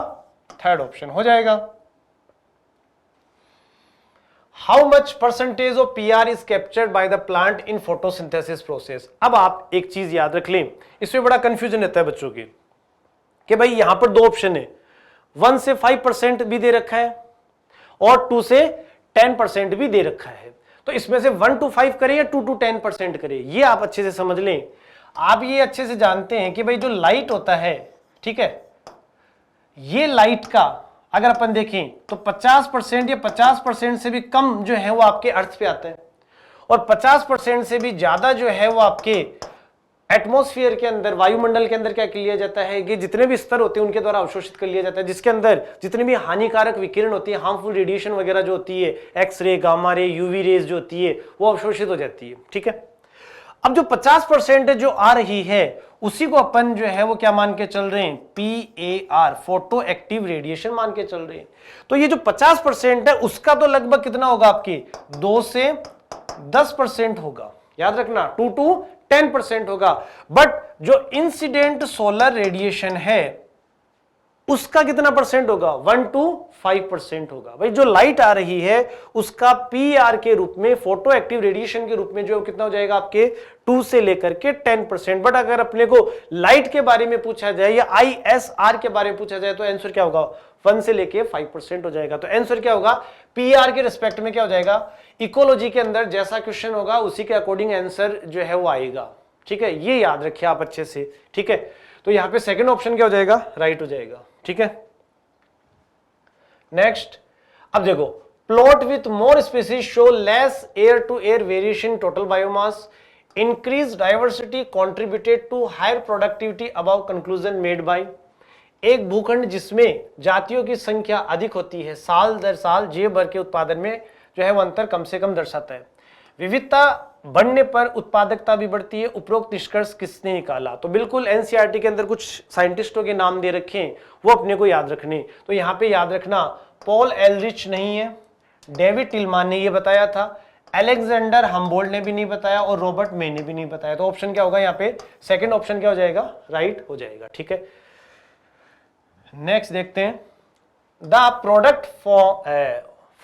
थर्ड ऑप्शन हो जाएगा। How much percentage of PR is captured by the plant in photosynthesis process. अब आप एक चीज याद रख लें, इसमें बड़ा कंफ्यूजन रहता है बच्चों के कि भाई यहां पर 2 ऑप्शन है, 1 से 5% भी दे रखा है और 2 से 10% भी दे रखा है। तो इसमें से 1 to 5 करें या 2 to 10% करें, ये आप अच्छे से समझ लें। आप ये अच्छे से जानते हैं कि भाई जो लाइट होता है, ठीक है, ये लाइट का अगर अपन देखें तो 50% या 50% से भी कम जो है वो आपके अर्थ पे आता है, और 50% से भी ज्यादा जो है वो आपके एटमॉस्फेयर के अंदर, वायुमंडल के अंदर क्या कर लिया जाता है, कि जितने भी स्तर होते हैं उनके द्वारा अवशोषित कर लिया जाता है, जिसके अंदर जितनी भी हानिकारक विकिरण होती है, हार्मफुल रेडिएशन वगैरह जो होती है, X ray, gamma ray, UV rays जो होती है वो अवशोषित हो जाती है। ठीक है, अब जो 50% जो आ रही है उसी को अपन जो है वो क्या मान के चल रहे हैं, PAR, फोटो एक्टिव रेडिएशन मान के चल रहे हैं। तो ये जो 50% है उसका तो लगभग कितना होगा आपके 2 से 10% होगा, याद रखना 2 to 10% होगा। बट जो इंसिडेंट सोलर रेडिएशन है उसका कितना परसेंट होगा, 1 to 5% होगा। भाई जो लाइट आ रही है उसका PR के रूप में, फोटो एक्टिव रेडिएशन के रूप में जो कितना हो जाएगा आपके 2 से लेकर के 10%। बट अगर अपने को लाइट के बारे में पूछा जाए या ISR के बारे में पूछा जाए तो आंसर क्या होगा, 1 से लेके 5% हो जाएगा। तो आंसर क्या होगा, PR के रिस्पेक्ट में क्या हो जाएगा, इकोलॉजी के अंदर जैसा क्वेश्चन होगा उसी के अकॉर्डिंग आंसर जो है वो आएगा। ठीक है, ये याद रखिए आप अच्छे से। ठीक है, तो यहां पे सेकंड ऑप्शन क्या हो जाएगा, राइट हो जाएगा। ठीक है, नेक्स्ट, अब देखो, plot with more species show less year to year variation total biomass, increase diversity contributed to higher productivity above conclusion made by. एक भूखंड जिसमें जातियों की संख्या अधिक होती है, साल दर साल जीव भर के उत्पादन में जो है वो अंतर कम से कम दर्शाता है। विविधता बढ़ने पर उत्पादकता भी बढ़ती है। उपरोक्त निष्कर्ष किसने निकाला? तो बिल्कुल एनसीईआरटी के अंदर कुछ साइंटिस्टों के नाम दे रखे हैं, वो अपने को याद रखने। तो यहाँ पे याद रखना, पॉल एलरिच नहीं है, डेविड टिल्मान ने ये बताया था, अलेक्जेंडर हम्बोल्ट ने भी नहीं बताया, और रॉबर्ट मे ने भी नहीं बताया। तो ऑप्शन क्या होगा यहाँ पे, सेकंड ऑप्शन क्या हो जाएगा, राइट हो जाएगा। ठीक है, नेक्स्ट देखते हैं, the product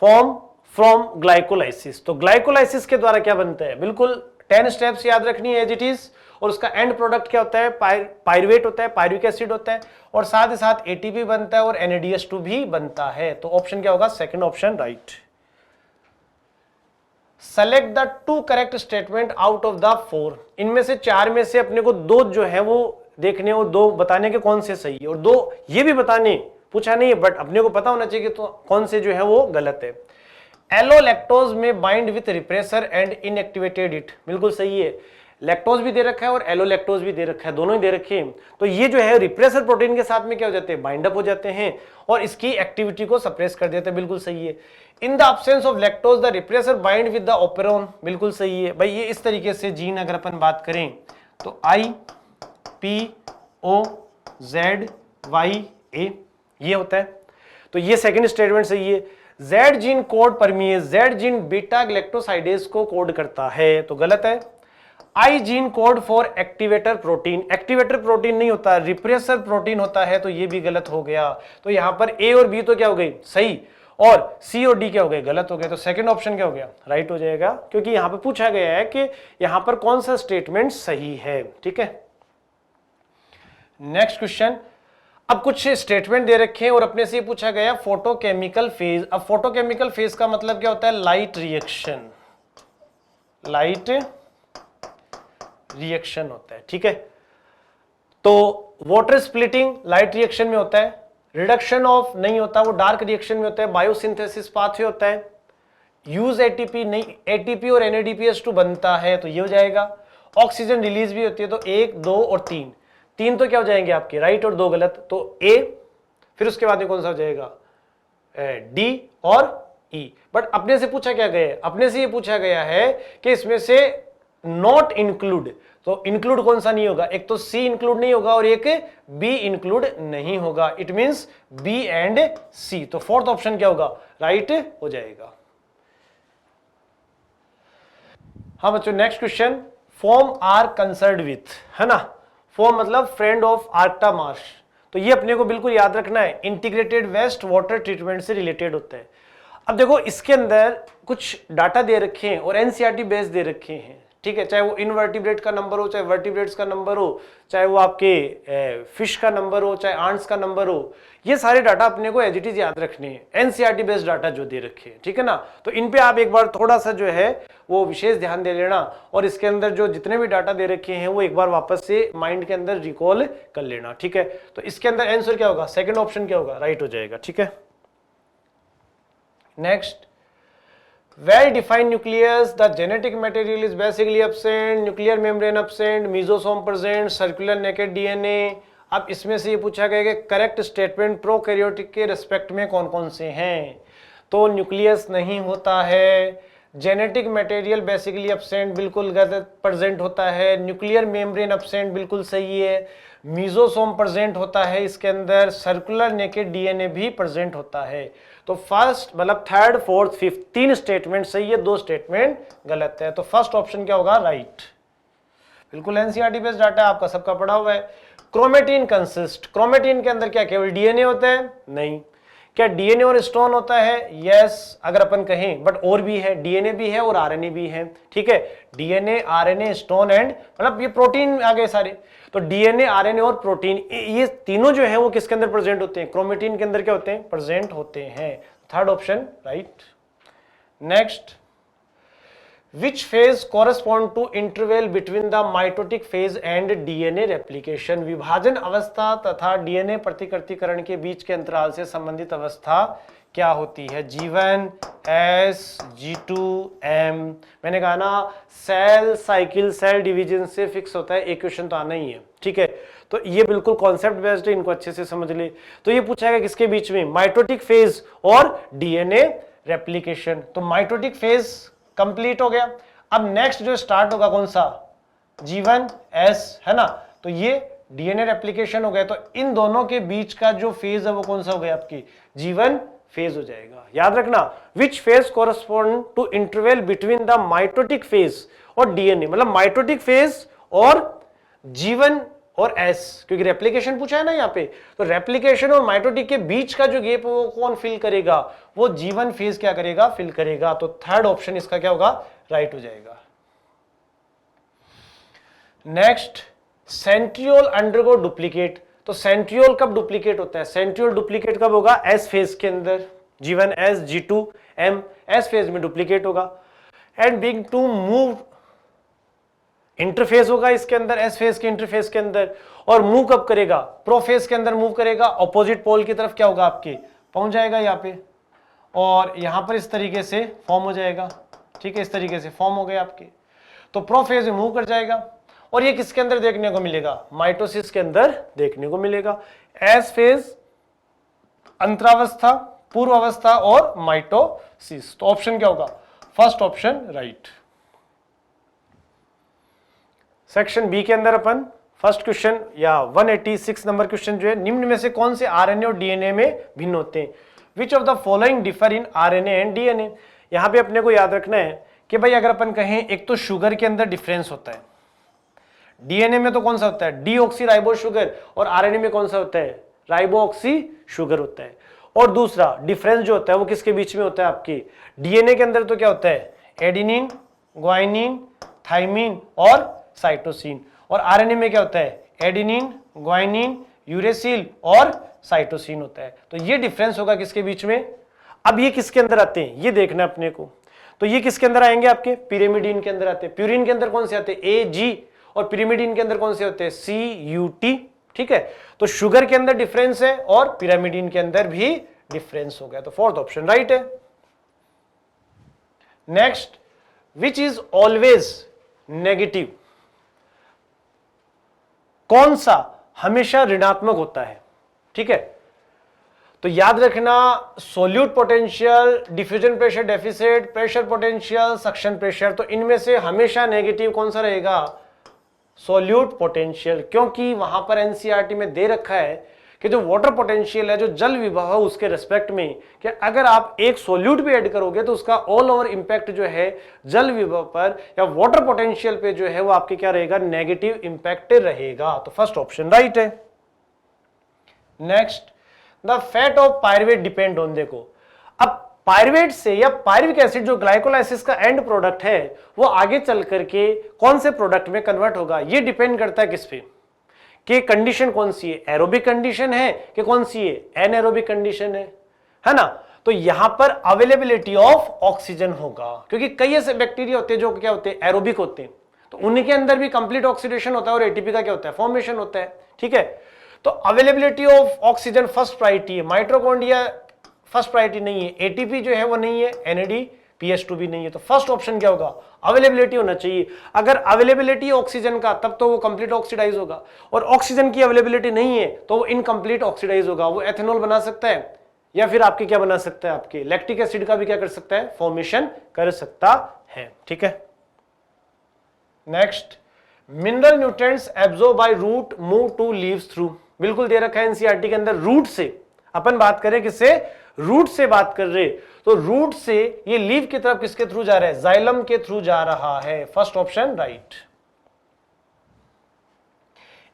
form from glycolysis. तो ग्लाइकोलाइसिस के द्वारा क्या बनता है, बिल्कुल 10 स्टेप्स याद रखनी है एज इट इज, और उसका एंड प्रोडक्ट क्या होता है, पायरुवेट होता है, पायरुविक एसिड होता है, और साथ ही साथ ATP बनता है और NADH2 भी बनता है। तो ऑप्शन क्या होगा, second option, right. Select the 2 correct statement out of the 4। इनमें से 4 में से अपने को 2 जो है वो देखने और 2 बताने के कौन से सही है, और 2 ये भी बताने, पूछा नहीं है बट अपने को पता होना चाहिए कि तो कौन से जो है वो गलत है। एलोलैक्टोज में bind with repressor and inactivated it, बिल्कुल सही है। लैक्टोज भी दे रखा है और एलोलैक्टोज भी दे रखा है, दोनों ही दे रखे हैं। तो ये जो है रिप्रेसर प्रोटीन के साथ में क्या हो जाते हैं, बाइंड अप हो जाते हैं और इसकी एक्टिविटी को सप्रेस कर देते हैं, बिल्कुल सही है। In the absence of lactose the repressor bind with the operon, बिल्कुल सही है भाई। ये इस तरीके से जीन अगर अपन बात करें तो IPOZYA ये होता है। तो ये सेकंड स्टेटमेंट सही है। Z gene code परमिएज, Z gene beta galactosidase को कोड करता है, तो गलत है। आई gene code for activator protein, activator protein नहीं होता, रिप्रेसर प्रोटीन होता है, तो ये भी गलत हो गया। तो यहां पर ए और बी तो क्या हो गई सही, और सी और डी क्या हो गए गलत हो गए। तो सेकंड ऑप्शन क्या हो गया राइट हो जाएगा, क्योंकि यहां पर पूछा गया है कि यहां पर कौन सा स्टेटमेंट सही है। ठीक है, नेक्स्ट क्वेश्चन। अब कुछ स्टेटमेंट दे रखे हैं और अपने से पूछा गया फोटोकेमिकल फेज। अब फोटोकेमिकल फेज का मतलब क्या होता है, लाइट रिएक्शन, लाइट रिएक्शन होता है। ठीक है, तो वाटर स्प्लिटिंग लाइट रिएक्शन में होता है, रिडक्शन ऑफ नहीं होता, वो डार्क रिएक्शन में होता है, बायोसिंथेसिस पाथवे होता है, यूज एटीपी नहीं, एटीपी और NADPH2 बनता है तो ये हो जाएगा, ऑक्सीजन रिलीज भी होती है। तो 1, 2 और 3, 3 तो क्या हो जाएंगे आपके राइट और 2 गलत, तो ए, फिर उसके बाद में कौन सा हो जाएगा डी और ई। बट अपने से पूछा क्या गया है, अपने से ये पूछा गया है कि इसमें से नॉट इंक्लूड, तो इंक्लूड कौन सा नहीं होगा, एक तो सी इंक्लूड नहीं होगा और एक बी इंक्लूड नहीं होगा, इट मींस बी एंड सी। तो फोर्थ ऑप्शन क्या होगा राइट हो जाएगा। हाँ बच्चों, next question, form are concerned with, है ना, फॉर्म मतलब फ्रेंड ऑफ आर्क्टा मार्श, तो ये अपने को बिल्कुल याद रखना है, इंटीग्रेटेड वेस्ट वाटर ट्रीटमेंट से रिलेटेड होता है। अब देखो इसके अंदर कुछ डाटा दे रखे हैं और एनसीईआरटी बेस दे रखे हैं। ठीक है, चाहे वो इनवर्टिब्रेट का नंबर हो, चाहे वर्टिब्रेट्स का नंबर हो, चाहे वो आपके फिश का नंबर हो, चाहे आंट्स का नंबर हो, ये सारे डाटा अपने को एज इट इज याद रखने हैं, एनसीईआरटी बेस्ड डाटा जो दे रखे हैं। ठीक है ना, तो इन पे आप एक बार थोड़ा सा जो है वो विशेष ध्यान दे लेना, और इसके अंदर जो जितने भी डाटा दे रखे हैं वो एक बार वापस से माइंड के अंदर रिकॉल कर लेना। ठीक है, तो इसके अंदर आंसर क्या होगा, सेकंड ऑप्शन क्या होगा राइट हो जाएगा। ठीक है, next, well defined nucleus, the genetic material is basically absent, nuclear membrane absent, mesosome present, circular naked DNA। अब इसमें से ये पूछा गया कि करेक्ट स्टेटमेंट प्रोकैरियोटिक के रिस्पेक्ट में कौन कौन से हैं, तो न्यूक्लियस नहीं होता है, जेनेटिक मटेरियल बेसिकली एब्सेंट बिल्कुल गलत, प्रेजेंट होता है, न्यूक्लियर मेम्ब्रेन एब्सेंट बिल्कुल सही है, मीजोसोम प्रेजेंट होता है इसके अंदर, सर्कुलर नेकेड डीएनए भी प्रेजेंट होता है। तो फर्स्ट मतलब थर्ड फोर्थ फिफ्थ 3 स्टेटमेंट सही है, 2 स्टेटमेंट गलत है। तो फर्स्ट ऑप्शन क्या होगा राइट, बिल्कुल एनसीईआरटी बेस्ड डाटा है आपका, सबका पढ़ा हुआ है। क्रोमेटिन कंसिस्ट, क्रोमेटिन के अंदर क्या केवल डीएनए होता है, नहीं। क्या डीएनए और स्टोन होता है, यस अगर अपन कहें, बट और भी है, डीएनए भी है और आरएनए भी है। ठीक है, डीएनए आरएनए स्टोन एंड मतलब ये प्रोटीन आ गए सारे, तो डीएनए आरएनए और प्रोटीन ये तीनों जो है वो किसके अंदर प्रेजेंट होते हैं, क्रोमेटिन के अंदर क्या होते हैं प्रेजेंट होते हैं। Third option right. Next, which phase correspond to interval between the mitotic phase and DNA replication, विभाजन अवस्था तथा डीएनए प्रतिकृतिकरण के बीच के अंतराल से संबंधित अवस्था क्या होती है, G1 S G2 M। मैंने कहा ना सेल साइकिल सेल डिवीजन से फिक्स होता है, एक क्वेश्चन तो आना ही है। ठीक है, तो ये बिल्कुल कॉन्सेप्ट बेस्ड है, इनको अच्छे से समझ ले। तो ये पूछा गया किसके बीच में, माइटोटिक फेज और डीएनए रेप्लिकेशन। तो माइटोटिक फेज कंप्लीट हो गया, अब नेक्स्ट जो स्टार्ट होगा कौन सा, G1 S, है ना, तो ये डीएनए रेप्लिकेशन हो गया। तो इन दोनों के बीच का जो फेज है वो कौन सा हो गया आपकी G1 फेज हो जाएगा। याद रखना, which phase correspond to interval between the mitotic phase और डीएनए, मतलब माइटोटिक फेज और G1 और S, क्योंकि रेप्लिकेशन पूछा है ना यहाँ पे, तो रेप्लिकेशन और माइटोटिक के बीच का जो गैप वो कौन फिल करेगा, वो G1 फेज क्या करेगा फिल करेगा। तो थर्ड ऑप्शन इसका क्या होगा राइट हो जाएगा। नेक्स्ट, सेंट्रियोल अंडरगो डुप्लीकेट, तो सेंट्रियोल कब डुप्लीकेट होता है, सेंट्रियोल डुप्लीकेट कब होगा, S फेज के अंदर, G1 S G2 M S phase में डुप्लीकेट होगा। And big to move interphase होगा इसके अंदर, एस फेज के इंटरफेस के अंदर, और मूव कब करेगा, प्रोफेज के अंदर मूव करेगा, ऑपोजिट पोल की तरफ क्या होगा आपके पहुंच जाएगा यहाँ पे, और यहां पर इस तरीके से फॉर्म हो जाएगा। ठीक है, इस तरीके से फॉर्म हो गए आपके, तो प्रोफेज में मूव कर जाएगा, और ये किसके अंदर देखने को मिलेगा, माइटोसिस के अंदर देखने को मिलेगा। एस फेज, अंतरावस्था, पूर्व अवस्था और माइटोसिस। तो ऑप्शन क्या होगा, first option right. Section B के अंदर अपन फर्स्ट क्वेश्चन या 186 नंबर क्वेश्चन जो है, निम्न में से कौन से आरएनए और डीएनए में भिन्न होते हैं, विच of the following differ in RNA and DNA. यहां पे अपने को याद रखना है कि भाई अगर अपन कहें एक तो शुगर के अंदर डिफरेंस होता है, डीएनए में तो कौन सा होता है डीऑक्सी शुगर, और आरएनए में कौन सा होता है राइबोऑक्सी शुगर होता है। और दूसरा डिफरेंस जो होता है वो किसके बीच में होता है आपकी डीएनए के अंदर तो क्या होता है एडिनिन, ग्वाइनिन, थाइमिन और साइटोसिन, और आरएनए में क्या होता है एडिनिन, ग्वाइनिन, यूरेसिल और साइटोसिन होता है। तो ये डिफरेंस होगा किसके बीच में। अब ये किसके अंदर आते हैं ये देखना अपने को, तो ये किसके अंदर आएंगे आपके पिरिमिडीन के अंदर आते हैं। प्यूरिन के अंदर कौन से आते हैं ए जी, और पिरिमिडीन के अंदर कौन से होते हैं सी यू टी। ठीक है, तो शुगर के अंदर डिफरेंस है और पिरामिडीन के अंदर भी डिफरेंस हो गया, तो फोर्थ ऑप्शन राइट है। Next, which is always negative, कौन सा हमेशा ऋणात्मक होता है। ठीक है, तो याद रखना solute potential, diffusion pressure deficit, pressure potential, suction pressure, तो इनमें से हमेशा नेगेटिव कौन सा रहेगा सोल्यूट पोटेंशियल, क्योंकि वहां पर एनसीईआरटी में दे रखा है कि जो वाटर पोटेंशियल है जो जल विभव है उसके रेस्पेक्ट में कि अगर आप एक सोल्यूट भी ऐड करोगे तो उसका ऑल ओवर इंपैक्ट जो है जल विभव पर या वाटर पोटेंशियल पे जो है वो आपके क्या रहेगा नेगेटिव इंपैक्ट रहेगा, तो फर्स्ट ऑप्शन राइट है। Next, the fat of pyruvate depend on, देखो अब पायरुवेट से या पायरुविक एसिड जो ग्लाइकोलाइसिस का एंड प्रोडक्ट है वो आगे चल करके कौन से प्रोडक्ट में कन्वर्ट होगा, ये डिपेंड करता है किस पे कि कंडीशन कौन सी है, एरोबिक कंडीशन है कि कौन सी है एनएरोबिक कंडीशन है ना। तो यहां पर अवेलेबिलिटी ऑफ ऑक्सीजन होगा, क्योंकि कई ऐसे बैक्टीरिया होते हैं जो क्या होते हैं एरोबिक होते हैं, तो उनके अंदर भी कंप्लीट ऑक्सीडेशन होता है और एटीपी का क्या होता है फॉर्मेशन होता है। ठीक है, तो availability of oxygen first priority है, माइटोकॉन्ड्रिया फर्स्ट प्रायोरिटी नहीं है, एटीपी जो है वो नहीं है, NADPH2 भी नहीं है, तो फर्स्ट ऑप्शन क्या होगा अवेलेबिलिटी होना चाहिए। अगर अवेलेबिलिटी ऑक्सीजन का तब तो वो कंप्लीट ऑक्सीडाइज होगा, और ऑक्सीजन की अवेलेबिलिटी नहीं है तो वो इनकम्प्लीट ऑक्सीडाइज होगा, वो एथेनॉल बना सकता है या फिर आपके क्या बना सकता है आपके लैक्टिक एसिड का भी क्या कर सकता है फॉर्मेशन कर सकता है। ठीक है, next, mineral nutrients absorb by root move to leaves through, बिल्कुल दे रखा है एनसीईआरटी के अंदर रूट से, अपन बात करें किससे रूट से बात कर रहे, तो रूट से ये लीव की तरफ किसके थ्रू जा रहा है जाइलम के थ्रू जा रहा है, फर्स्ट ऑप्शन राइट।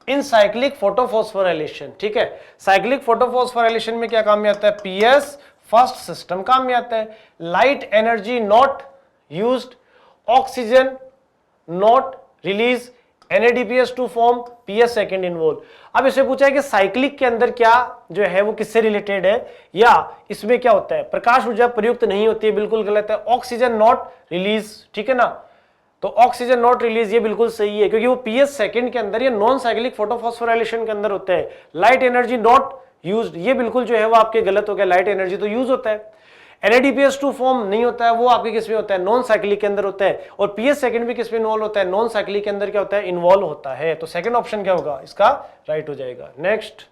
इन साइक्लिक फोटोफॉस्फोराइलेशन, ठीक है, साइक्लिक फोटोफॉस्फोराइलेशन में क्या काम में आता है पीएस फर्स्ट सिस्टम काम में आता है, light energy not used, oxygen not release, NADPH2 form, PS second involve. अब इसे पूछा है कि साइक्लिक के अंदर क्या जो है वो किससे रिलेटेड है, या इसमें क्या होता है प्रकाश ऊर्जा प्रयुक्त नहीं होती है, बिल्कुल गलत है। ऑक्सीजन नॉट रिलीज, ठीक है ना, तो ऑक्सीजन नॉट रिलीज ये बिल्कुल सही है क्योंकि वो PS सेकेंड के अंदर, ये नॉन साइक्लिक फोटोफॉस्फोराइलेशन के अंदर होता है। लाइट एनर्जी नॉट यूज्ड, ये बिल्कुल जो है वो आपके गलत हो गया, लाइट एनर्जी तो यूज होता है। NADPH2 फॉर्म नहीं होता है, वो आपके किसमें होता है नॉन साइक्लिक के अंदर होता है, और PS सेकेंड भी किसमें इन्वॉल्व होता है नॉन साइक्लिक के अंदर क्या होता है इन्वॉल्व होता है, तो सेकंड ऑप्शन क्या होगा इसका राइट हो जाएगा। नेक्स्ट,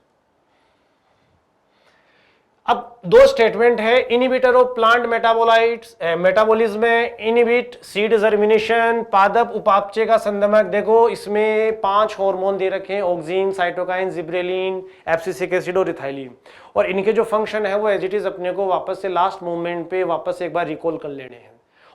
अब दो स्टेटमेंट है, inhibitor of plant metabolites metabolism में, इनिबिट सीड जर्मिनेशन, पादप उपापचय का संदमक। देखो इसमें 5 हार्मोन दे रखे हैं, auxin, cytokine, gibberellin, abscisic acid और इथाइलिन, और इनके जो फंक्शन है वो एज इट इज अपने को वापस से लास्ट मूवमेंट पे वापस एक बार रिकॉल कर लेने हैं,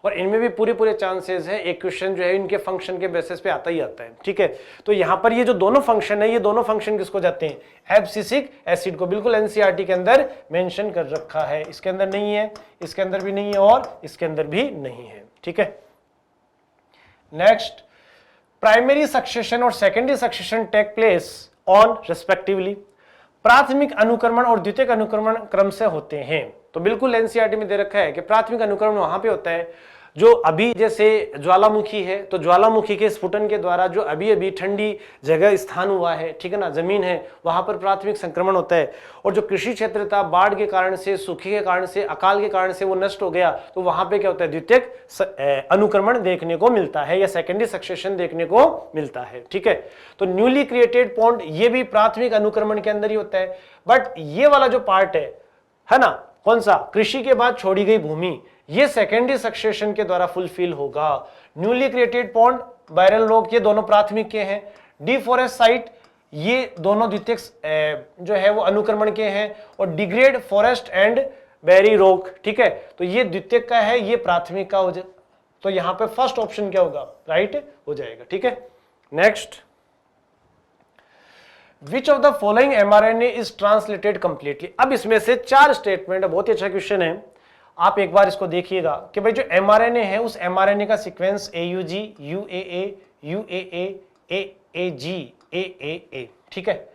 और इनमें भी पूरे चांसेस है एक क्वेश्चन जो है इनके फंक्शन के बेसिस पे आता ही आता है। ठीक है, तो यहां पर ये जो दोनों फंक्शन है, ये दोनों फंक्शन किसको जाते हैं एब्सिसिक एसिड को, बिल्कुल एनसीईआरटी के अंदर मेंशन कर रखा है, इसके अंदर नहीं है, इसके अंदर भी नहीं है और इसके अंदर भी नहीं है। ठीक है, नेक्स्ट, प्राइमरी सक्सेशन और secondary succession take place on respectively, प्राथमिक अनुक्रमण और द्वितीयक अनुक्रमण क्रम से होते हैं, तो बिल्कुल एनसीईआरटी में दे रखा है कि प्राथमिक अनुक्रमण वहां पे होता है जो अभी जैसे ज्वालामुखी है, तो ज्वालामुखी के स्फुटन के द्वारा जो अभी अभी ठंडी जगह स्थान हुआ है, ठीक है ना, जमीन है, वहां पर प्राथमिक संक्रमण होता है, और जो कृषि क्षेत्र था बाढ़ के कारण से, सूखे के कारण से, अकाल के कारण से वो नष्ट हो गया, तो वहां पे क्या होता है द्वितीयक अनुक्रमण देखने को मिलता है या सेकेंडरी सक्सेशन देखने को मिलता है। ठीक है, तो न्यूली क्रिएटेड पॉन्ड ये भी प्राथमिक अनुक्रमण के अंदर ही होता है, बट ये वाला जो पार्ट है ना, कौन सा कृषि के बाद छोड़ी गई भूमि, ये सेकेंडरी सक्सेशन के द्वारा फुलफिल होगा। न्यूली क्रिएटेड पॉन्ड, वायरल रोग, ये दोनों प्राथमिक के हैं। डिफॉरेस्ट साइट, ये दोनों द्वितीयक जो है वो अनुक्रमण के हैं, और डिग्रेड फॉरेस्ट एंड बेरी रोग, ठीक है, तो ये द्वितीयक का है, ये प्राथमिक का हो जाए, तो यहां पे फर्स्ट ऑप्शन क्या होगा, राइट हो जाएगा। ठीक है, next, which of the following mRNA is translated completely. अब इसमें से 4 स्टेटमेंट है, बहुत ही अच्छा क्वेश्चन है, आप एक बार इसको देखिएगा कि भाई जो mRNA है उस mRNA का sequence AUG, UAA, UAA, AAG, AAA। ठीक है,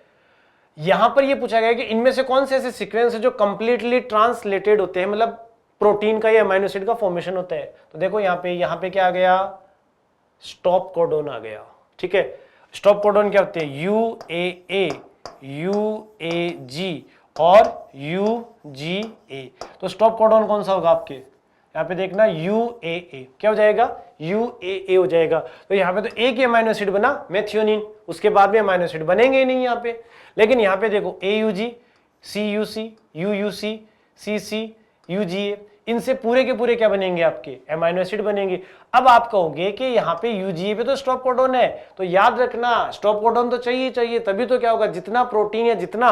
यहां पर ये पूछा गया कि इनमें से कौन से ऐसे सीक्वेंस है जो कंप्लीटली ट्रांसलेटेड होते हैं, मतलब प्रोटीन का या अमीनो एसिड का फॉर्मेशन होता है। तो देखो यहां पे क्या आ गया, स्टॉप कोडोन आ गया। ठीक है, स्टॉप कोडोन क्या होते हैं, UAA, UAG और UGA। तो स्टॉप कोडोन कौन सा होगा आपके, यहाँ पे देखना UAA, क्या हो जाएगा, UAA हो जाएगा। तो यहाँ पे तो एक ही अमीनो एसिड बना मेथियोनिन, उसके बाद में अमीनो एसिड बनेंगे ही नहीं यहाँ पे। लेकिन यहाँ पे देखो AUG, CUC, UUC, CC, UGA, इनसे पूरे के पूरे क्या बनेंगे, आपके अमीनो एसिड बनेंगे। अब आप कहोगे कि यहाँ पे UGA पे तो स्टॉप कोडोन है, तो याद रखना स्टॉप कोडोन तो चाहिए, तभी तो क्या होगा, जितना प्रोटीन या जितना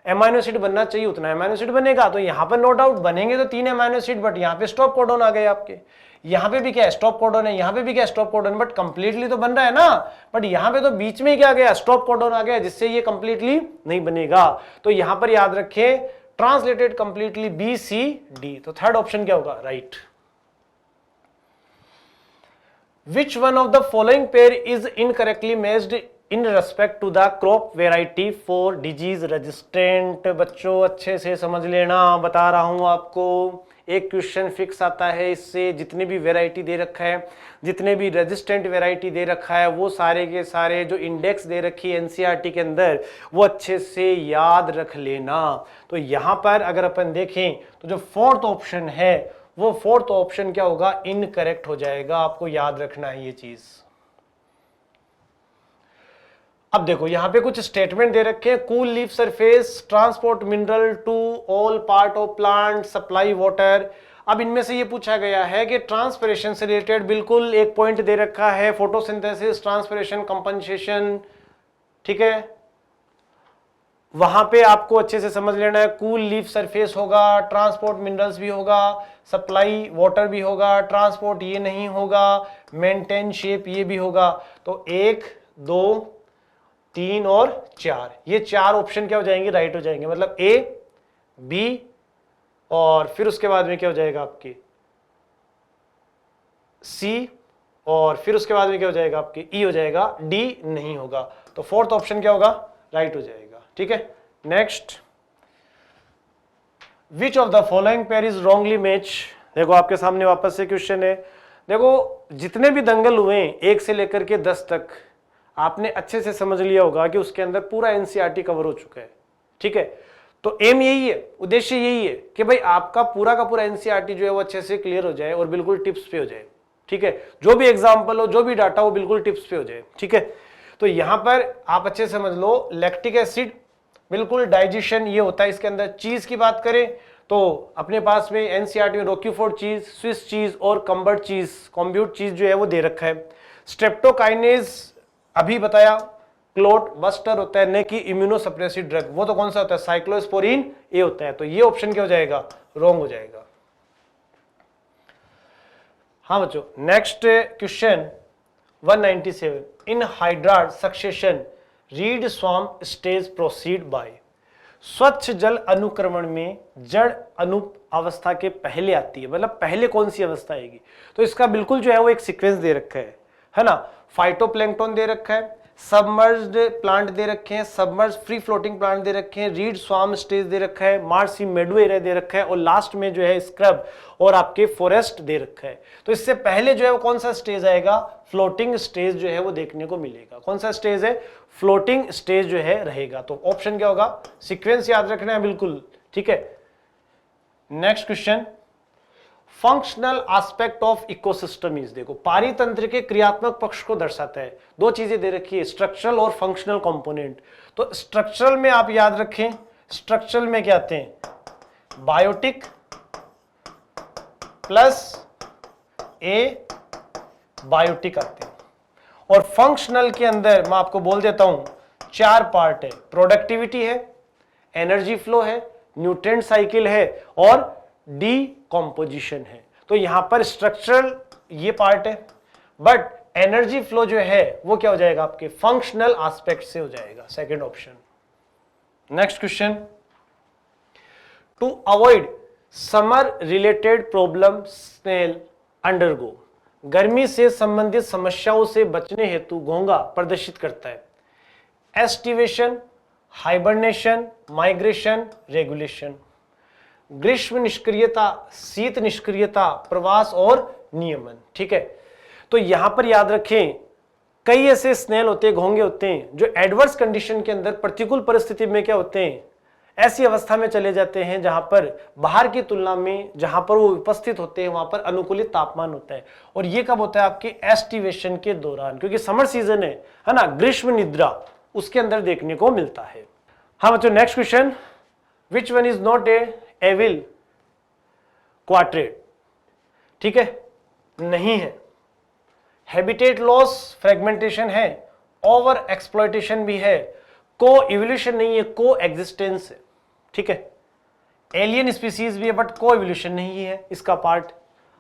अमीनो एसिड बनना चाहिए उतना अमीनो एसिड बनेगा। तो यहाँ पर नो डाउट बनेंगे तो 3 अमीनो एसिड, बट यहाँ पे स्टॉप कोडोन आ गए आपके। यहाँ पे भी क्या है, स्टॉप कोडोन है, यहाँ पे भी क्या स्टॉप कोडोन, बट कंप्लीटली तो बन रहा है ना, बट यहाँ पे तो बीच में क्या गया, स्टॉप कोडोन आ गया, जिससे ये कंप्लीटली नहीं बनेगा। तो यहाँ पर याद रखें ट्रांसलेटेड कंप्लीटली BCD। तो थर्ड ऑप्शन क्या होगा, right. Which one of the following pair is incorrectly matched in respect to the crop variety for disease resistant? बच्चों अच्छे से समझ लेना, बता रहा हूं आपको, एक क्वेश्चन फिक्स आता है इससे। जितने भी वेराइटी दे रखा है, जितने भी रेजिस्टेंट वेराइटी दे रखा है, वो सारे के सारे जो इंडेक्स दे रखी है एनसीईआरटी के अंदर, वो अच्छे से याद रख लेना। तो यहां पर अगर अपन देखें तो जो फोर्थ ऑप्शन है, वो फोर्थ ऑप्शन क्या होगा, इनकरेक्ट हो जाएगा। आपको याद रखना है ये चीज। अब देखो यहां पे कुछ स्टेटमेंट दे रखे हैं, cool leaf surface, transport mineral to all part of plant, supply water. अब इनमें से ये पूछा गया है कि ट्रांसपिरेशन से रिलेटेड बिल्कुल एक पॉइंट दे रखा है, फोटोसिंथेसिस, ट्रांसपिरेशन, कंपनसेशन। ठीक है, वहां पे आपको अच्छे से समझ लेना है, कूल लीफ सरफेस होगा, ट्रांसपोर्ट मिनरल्स भी होगा, सप्लाई वाटर भी होगा, ट्रांसपोर्ट ये नहीं होगा, मेंटेन शेप ये भी होगा। तो 1, 2, 3 और 4, ये 4 ऑप्शन क्या हो जाएंगे, राइट हो जाएंगे। मतलब A, B और फिर उसके बाद में क्या हो जाएगा आपके C, और फिर उसके बाद में क्या हो जाएगा आपके E हो जाएगा, D नहीं होगा। तो फोर्थ ऑप्शन क्या होगा, राइट हो जाएगा। ठीक है, next, which of the following pair is wrongly match. देखो आपके सामने वापस से क्वेश्चन है। देखो जितने भी दंगल हुए 1 से लेकर के 10 तक, आपने अच्छे से समझ लिया होगा कि उसके अंदर पूरा एनसीईआरटी कवर हो चुका है। ठीक है, तो एम यही है, उद्देश्य यही है कि भाई आपका पूरा का पूरा एनसीईआरटी जो है वो अच्छे से क्लियर हो जाए और बिल्कुल टिप्स पे हो जाए। ठीक है, जो भी एग्जाम्पल हो, जो भी डाटा हो, बिल्कुल टिप्स पे हो जाए। ठीक है, तो यहां पर आप अच्छे से समझ लो, लैक्टिक एसिड बिल्कुल डाइजेशन ये होता है इसके अंदर। चीज की बात करें तो अपने पास में एनसीईआरटी में रोक्यूफोर्ड चीज, स्विस चीज और कंबर्ट चीज, कॉम्ब्यूट चीज जो है वो दे रखा है। स्ट्रेप्टोकाइनेज अभी बताया, क्लोट बस्टर होता है, न कि इम्यूनोसप्रेसिव ड्रग। वो तो कौन सा होता है, साइक्लोस्पोरिन ए होता है। तो ये ऑप्शन क्या हो जाएगा, रॉन्ग हो जाएगा। हाँ बच्चों, next question 197, in hydrarch succession reed swamp stage proceed by. स्वच्छ जल अनुक्रमण में जड़ अनु अवस्था के पहले आती है, मतलब पहले कौन सी अवस्था आएगी। तो इसका बिल्कुल जो है वो एक सीक्वेंस दे रखा है ना। फाइटोप्लैंक्टन दे रखा है, सबमर्ज्ड प्लांट दे रखे हैं, सबमर्ज फ्री फ्लोटिंग प्लांट दे रखे हैं, रीड स्वाम स्टेज दे रखा है, मार्सी मेडो एरिया दे रखा है, और लास्ट में जो है स्क्रब और आपके फॉरेस्ट दे रखा है। तो इससे पहले जो है वो कौन सा स्टेज आएगा, फ्लोटिंग स्टेज जो है वो देखने को मिलेगा। कौन सा स्टेज है, फ्लोटिंग स्टेज जो है रहेगा। तो ऑप्शन क्या होगा, सीक्वेंस याद रखना है बिल्कुल। ठीक है, next question, functional aspect of ecosystem is. देखो पारितंत्र के क्रियात्मक पक्ष को दर्शाता है। 2 चीजें दे रखी है, स्ट्रक्चरल और फंक्शनल कंपोनेंट। तो स्ट्रक्चरल में आप याद रखें, स्ट्रक्चरल में क्या आते हैं, बायोटिक प्लस ए बायोटिक आते हैं। और फंक्शनल के अंदर मैं आपको बोल देता हूं 4 पार्ट है, प्रोडक्टिविटी है, एनर्जी फ्लो है, न्यूट्रिएंट साइकिल है और डीकॉम्पोजिशन है। तो यहां पर स्ट्रक्चरल ये पार्ट है, बट एनर्जी फ्लो जो है वो क्या हो जाएगा आपके फंक्शनल एस्पेक्ट से हो जाएगा, second option. Next question, to avoid summer related problem snail undergo, गर्मी से संबंधित समस्याओं से बचने हेतु घोंघा प्रदर्शित करता है एस्टिवेशन, हाइबरनेशन, माइग्रेशन, रेगुलेशन। ग्रीष्म निष्क्रियता, शीत निष्क्रियता, प्रवास और नियमन। ठीक है, तो यहां पर याद रखें कई ऐसे स्नेल होते हैं, घोंघे होते हैं जो एडवर्स कंडीशन के अंदर, प्रतिकूल परिस्थिति में क्या होते हैं, ऐसी अवस्था में चले जाते हैं जहां पर बाहर की तुलना में जहां पर वो उपस्थित होते हैं वहां पर अनुकूलित तापमान होता है। और ये कब होता है आपके एस्टिवेशन के दौरान, क्योंकि समर सीजन है ना, ग्रीष्म निद्रा उसके अंदर देखने को मिलता है। हाँ बच्चों, next question, which one is not a evil quartet. ठीक है, नहीं है। हैबिटेट लॉस, फ्रेगमेंटेशन है, ओवर एक्सप्लॉयटेशन भी है, को इवोल्यूशन नहीं है, को एग्जिस्टेंस है। ठीक है, एलियन स्पीसीज भी है बट को इवोल्यूशन नहीं है इसका पार्ट।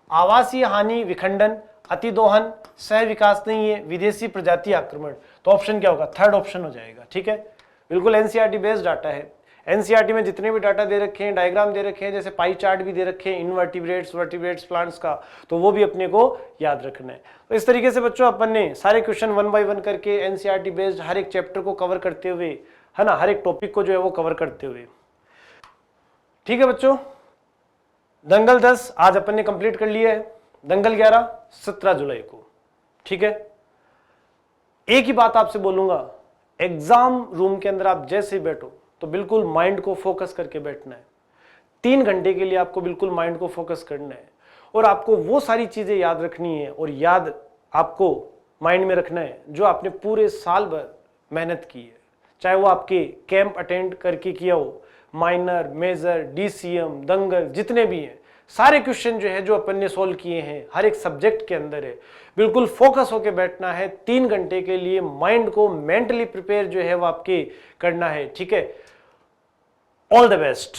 आवासीय हानि, विखंडन, अतिदोहन, सह विकास नहीं है, विदेशी प्रजाति आक्रमण। तो ऑप्शन क्या होगा, थर्ड ऑप्शन हो जाएगा। ठीक है, बिल्कुल एनसीईआरटी बेस्ड डाटा है। एनसीईआरटी में जितने भी डाटा दे रखे हैं, डायग्राम दे रखे हैं, जैसे पाई चार्ट भी दे रखे हैं इनवर्टिब्रेट्स, वर्टिब्रेट्स, प्लांट्स का, तो वो भी अपने को याद रखना है। तो इस तरीके से बच्चों अपन ने सारे क्वेश्चन 1 बाय 1 करके एनसीईआरटी बेस्ड हर एक चैप्टर को कवर करते हुए, है ना, हर एक टॉपिक को जो है वो कवर करते हुए। ठीक है बच्चों, दंगल 10 आज अपन ने कंप्लीट कर लिया है, दंगल 11 17 जुलाई को। ठीक है, एक ही बात आपसे बोलूंगा, एग्जाम रूम के अंदर आप जैसे बैठो तो बिल्कुल माइंड को फोकस करके बैठना है। 3 घंटे के लिए आपको बिल्कुल माइंड को फोकस करना है और आपको वो सारी चीजें याद रखनी है और याद आपको माइंड में रखना है जो आपने पूरे साल भर मेहनत की है, चाहे वो आपके कैंप अटेंड करके किया हो, माइनर, मेजर, डीसीएम, दंगल, जितने भी हैं सारे क्वेश्चन जो है जो अपन ने सोल्व किए हैं हर एक सब्जेक्ट के अंदर है। बिल्कुल फोकस होकर बैठना है 3 घंटे के लिए, माइंड को मेंटली प्रिपेयर जो है वो आपके करना है। ठीक है, ऑल द बेस्ट।